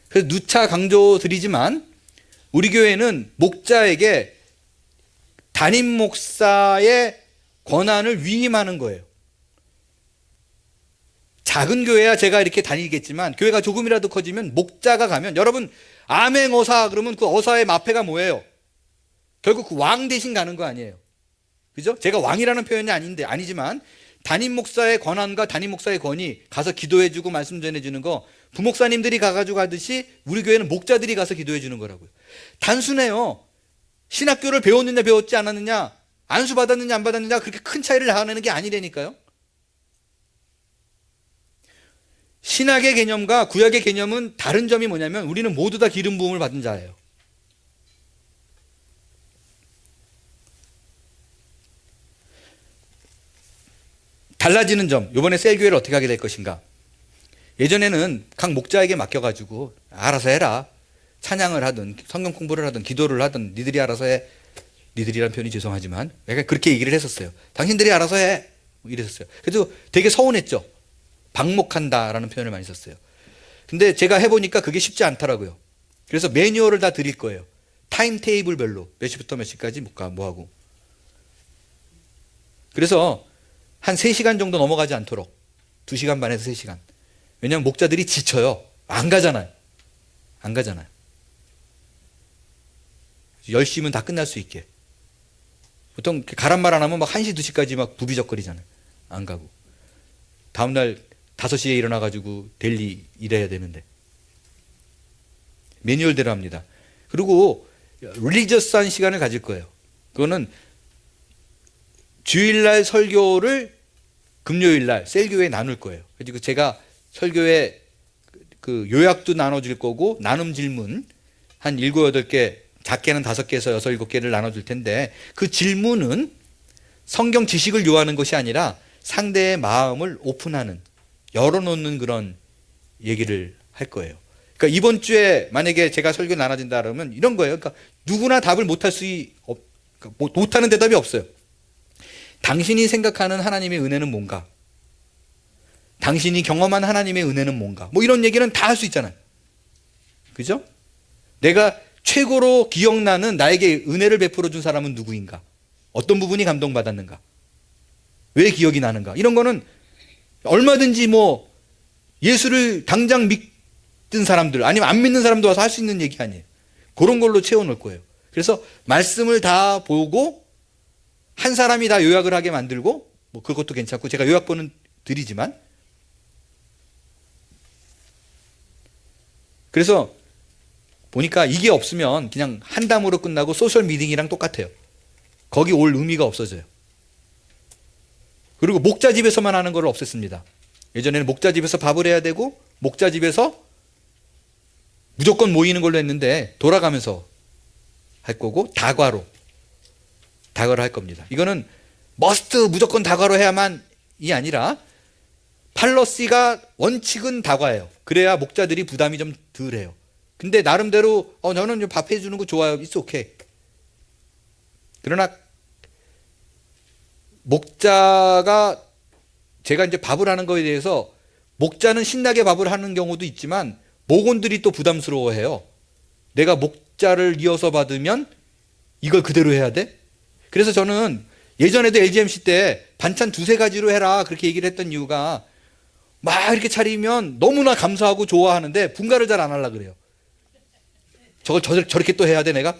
그래서 누차 강조드리지만 우리 교회는 목자에게 담임 목사의 권한을 위임하는 거예요. 작은 교회야 제가 이렇게 다니겠지만 교회가 조금이라도 커지면 목자가 가면 여러분 암행어사 그러면 그 어사의 마패가 뭐예요? 결국 그 왕 대신 가는 거 아니에요. 그죠? 제가 왕이라는 표현이 아니지만 담임 목사의 권한과 담임 목사의 권위 가서 기도해주고 말씀 전해주는 거 부목사님들이 가가지고 하듯이 우리 교회는 목자들이 가서 기도해주는 거라고요. 단순해요. 신학교를 배웠느냐 배웠지 않았느냐 안수 받았느냐 안 받았느냐 그렇게 큰 차이를 나타내는 게 아니라니까요. 신학의 개념과 구약의 개념은 다른 점이 뭐냐면 우리는 모두 다 기름 부음을 받은 자예요. 달라지는 점, 이번에 셀교회를 어떻게 하게 될 것인가. 예전에는 각 목자에게 맡겨가지고 알아서 해라. 찬양을 하든 성경 공부를 하든 기도를 하든 니들이 알아서 해. 니들이란 표현이 죄송하지만 약간 그렇게 얘기를 했었어요. 당신들이 알아서 해. 이랬었어요. 그래서 되게 서운했죠. 방목한다라는 표현을 많이 썼어요. 근데 제가 해보니까 그게 쉽지 않더라고요. 그래서 매뉴얼을 다 드릴 거예요. 타임 테이블별로 몇 시부터 몇 시까지 뭐하고. 그래서 한 3시간 정도 넘어가지 않도록 2시간 반에서 3시간. 왜냐하면 목자들이 지쳐요. 안 가잖아요. 10시면 다 끝날 수 있게. 보통 가란 말 안 하면 막 1시, 2시까지 막 부비적거리잖아요. 안 가고. 다음날 5시에 일어나가지고 델리 일해야 되는데. 매뉴얼대로 합니다. 그리고 릴리저스한 시간을 가질 거예요. 그거는 주일날 설교를 금요일날 셀교회에 나눌 거예요. 그리고 제가 설교에 그 요약도 나눠줄 거고 나눔 질문 한 7, 8개 작게는 5개에서 6, 7개를 나눠줄 텐데 그 질문은 성경 지식을 요하는 것이 아니라 상대의 마음을 오픈하는 열어놓는 그런 얘기를 할 거예요. 그러니까 이번 주에 만약에 제가 설교 나눠진다 그러면 이런 거예요. 그러니까 누구나 답을 못하는 대답이 없어요. 당신이 생각하는 하나님의 은혜는 뭔가? 당신이 경험한 하나님의 은혜는 뭔가? 뭐 이런 얘기는 다 할 수 있잖아요. 그죠? 내가 최고로 기억나는 나에게 은혜를 베풀어 준 사람은 누구인가? 어떤 부분이 감동받았는가? 왜 기억이 나는가? 이런 거는 얼마든지 뭐 예수를 당장 믿는 사람들 아니면 안 믿는 사람도 와서 할 수 있는 얘기 아니에요. 그런 걸로 채워놓을 거예요. 그래서 말씀을 다 보고 한 사람이 다 요약을 하게 만들고 뭐 그것도 괜찮고 제가 요약본은 드리지만 그래서 보니까 이게 없으면 그냥 한담으로 끝나고 소셜 미팅이랑 똑같아요. 거기 올 의미가 없어져요. 그리고 목자 집에서만 하는 걸 없앴습니다. 예전에는 목자 집에서 밥을 해야 되고 목자 집에서 무조건 모이는 걸로 했는데 돌아가면서 할 거고 다과를 할 겁니다. 이거는 머스트 무조건 다과로 해야만이 아니라 팔러시가 원칙은 다과예요. 그래야 목자들이 부담이 좀 덜해요. 근데 나름대로 저는 밥 해주는 거 좋아요. It's okay. 그러나 목자가 제가 이제 밥을 하는 거에 대해서 목자는 신나게 밥을 하는 경우도 있지만 목원들이 또 부담스러워해요. 내가 목자를 이어서 받으면 이걸 그대로 해야 돼? 그래서 저는 예전에도 LGMC 때 반찬 2-3가지로 해라 그렇게 얘기를 했던 이유가 막 이렇게 차리면 너무나 감사하고 좋아하는데 분가를 잘 안 하려고 그래요. 저걸 저렇게 또 해야 돼 내가?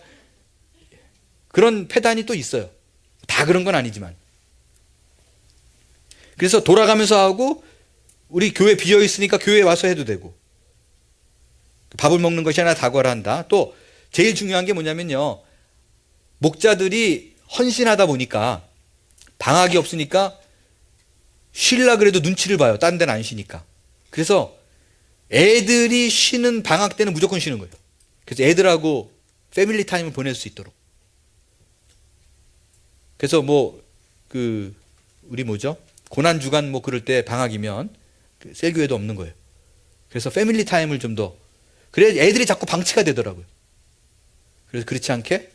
그런 패단이 또 있어요. 다 그런 건 아니지만. 그래서 돌아가면서 하고 우리 교회 비어 있으니까 교회에 와서 해도 되고 밥을 먹는 것이 아니라 다과를 한다. 또 제일 중요한 게 뭐냐면요. 목자들이 헌신하다 보니까 방학이 없으니까 쉴라 그래도 눈치를 봐요. 딴 데는 안 쉬니까. 그래서 애들이 쉬는 방학 때는 무조건 쉬는 거예요. 그래서 애들하고 패밀리 타임을 보낼 수 있도록. 그래서 우리 고난 주간 그럴 때 방학이면 셀교회도 없는 거예요. 그래서 패밀리 타임을 좀 더 그래야 애들이 자꾸 방치가 되더라고요. 그래서 그렇지 않게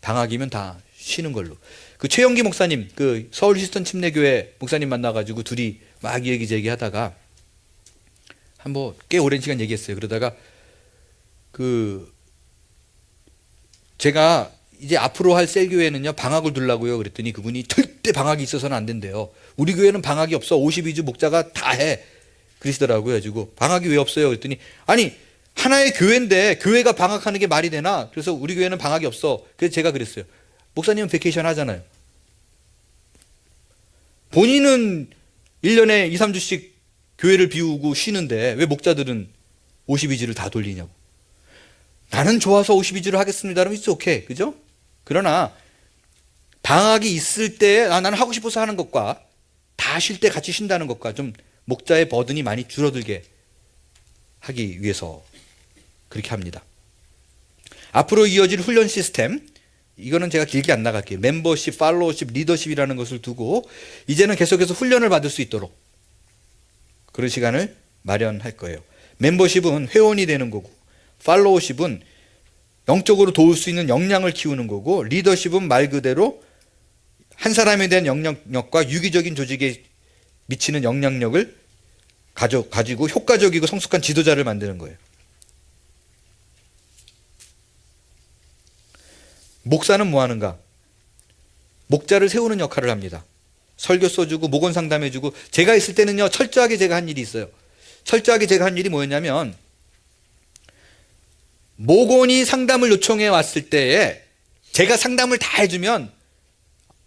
방학이면 다 쉬는 걸로. 그 최영기 목사님, 그 서울 휴스턴 침례교회 목사님 만나가지고 둘이 막 얘기제기 하다가 꽤 오랜 시간 얘기했어요. 그러다가 제가 이제 앞으로 할 셀교회는요 방학을 두려고요 그랬더니 그분이 절대 방학이 있어서는 안 된대요. 우리 교회는 방학이 없어. 52주 목자가 다 해. 그러시더라고요. 가지고 방학이 왜 없어요? 그랬더니 아니 하나의 교회인데 교회가 방학하는 게 말이 되나? 그래서 우리 교회는 방학이 없어. 그래서 제가 그랬어요. 목사님은 베케이션 하잖아요. 본인은 1년에 2, 3주씩 교회를 비우고 쉬는데 왜 목자들은 52주를 다 돌리냐고. 나는 좋아서 52주를 하겠습니다. 그러면 it's okay. 그죠? 그러나 방학이 있을 때 나는 하고 싶어서 하는 것과 다 쉴 때 같이 쉰다는 것과 좀 목자의 버든이 많이 줄어들게 하기 위해서 그렇게 합니다. 앞으로 이어질 훈련 시스템, 이거는 제가 길게 안 나갈게요. 멤버십, 팔로우십, 리더십이라는 것을 두고 이제는 계속해서 훈련을 받을 수 있도록 그런 시간을 마련할 거예요. 멤버십은 회원이 되는 거고, 팔로우십은 영적으로 도울 수 있는 역량을 키우는 거고, 리더십은 말 그대로 한 사람에 대한 영향력과 유기적인 조직에 미치는 영향력을 가지고 효과적이고 성숙한 지도자를 만드는 거예요. 목사는 뭐 하는가? 목자를 세우는 역할을 합니다. 설교 써주고 목원 상담해주고. 제가 있을 때는요 철저하게 제가 한 일이 있어요. 철저하게 제가 한 일이 뭐였냐면, 목원이 상담을 요청해 왔을 때에 제가 상담을 다 해주면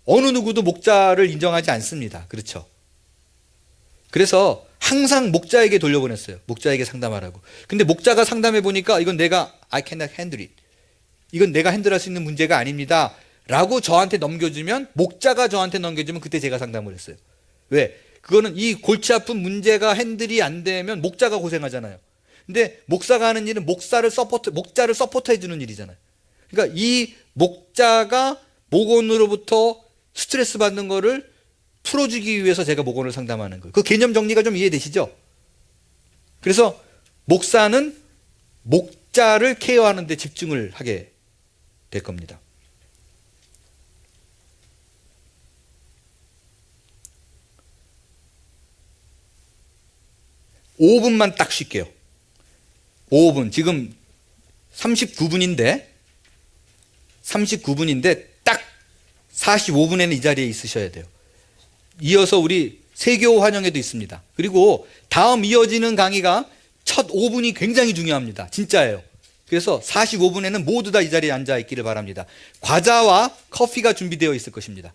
어느 누구도 목자를 인정하지 않습니다. 그렇죠? 그래서 항상 목자에게 돌려보냈어요. 목자에게 상담하라고. 근데 목자가 상담해 보니까 이건 I cannot handle it. 이건 내가 핸들할 수 있는 문제가 아닙니다. 라고 저한테 넘겨주면, 목자가 저한테 넘겨주면 그때 제가 상담을 했어요. 왜? 그거는 이 골치 아픈 문제가 핸들이 안 되면 목자가 고생하잖아요. 근데 목사가 하는 일은 목자를 서포트 해주는 일이잖아요. 그러니까 이 목자가 목원으로부터 스트레스 받는 거를 풀어주기 위해서 제가 목원을 상담하는 거예요. 그 개념 정리가 좀 이해되시죠? 그래서 목사는 목자를 케어하는 데 집중을 하게 될 겁니다. (5분만) 딱 쉴게요. 5분. 지금 39분인데 딱 45분에는 이 자리에 있으셔야 돼요. 이어서 우리 세교 환영회도 있습니다. 그리고 다음 이어지는 강의가 첫 5분이 굉장히 중요합니다. 진짜예요. 그래서 45분에는 모두 다 이 자리에 앉아 있기를 바랍니다. 과자와 커피가 준비되어 있을 것입니다.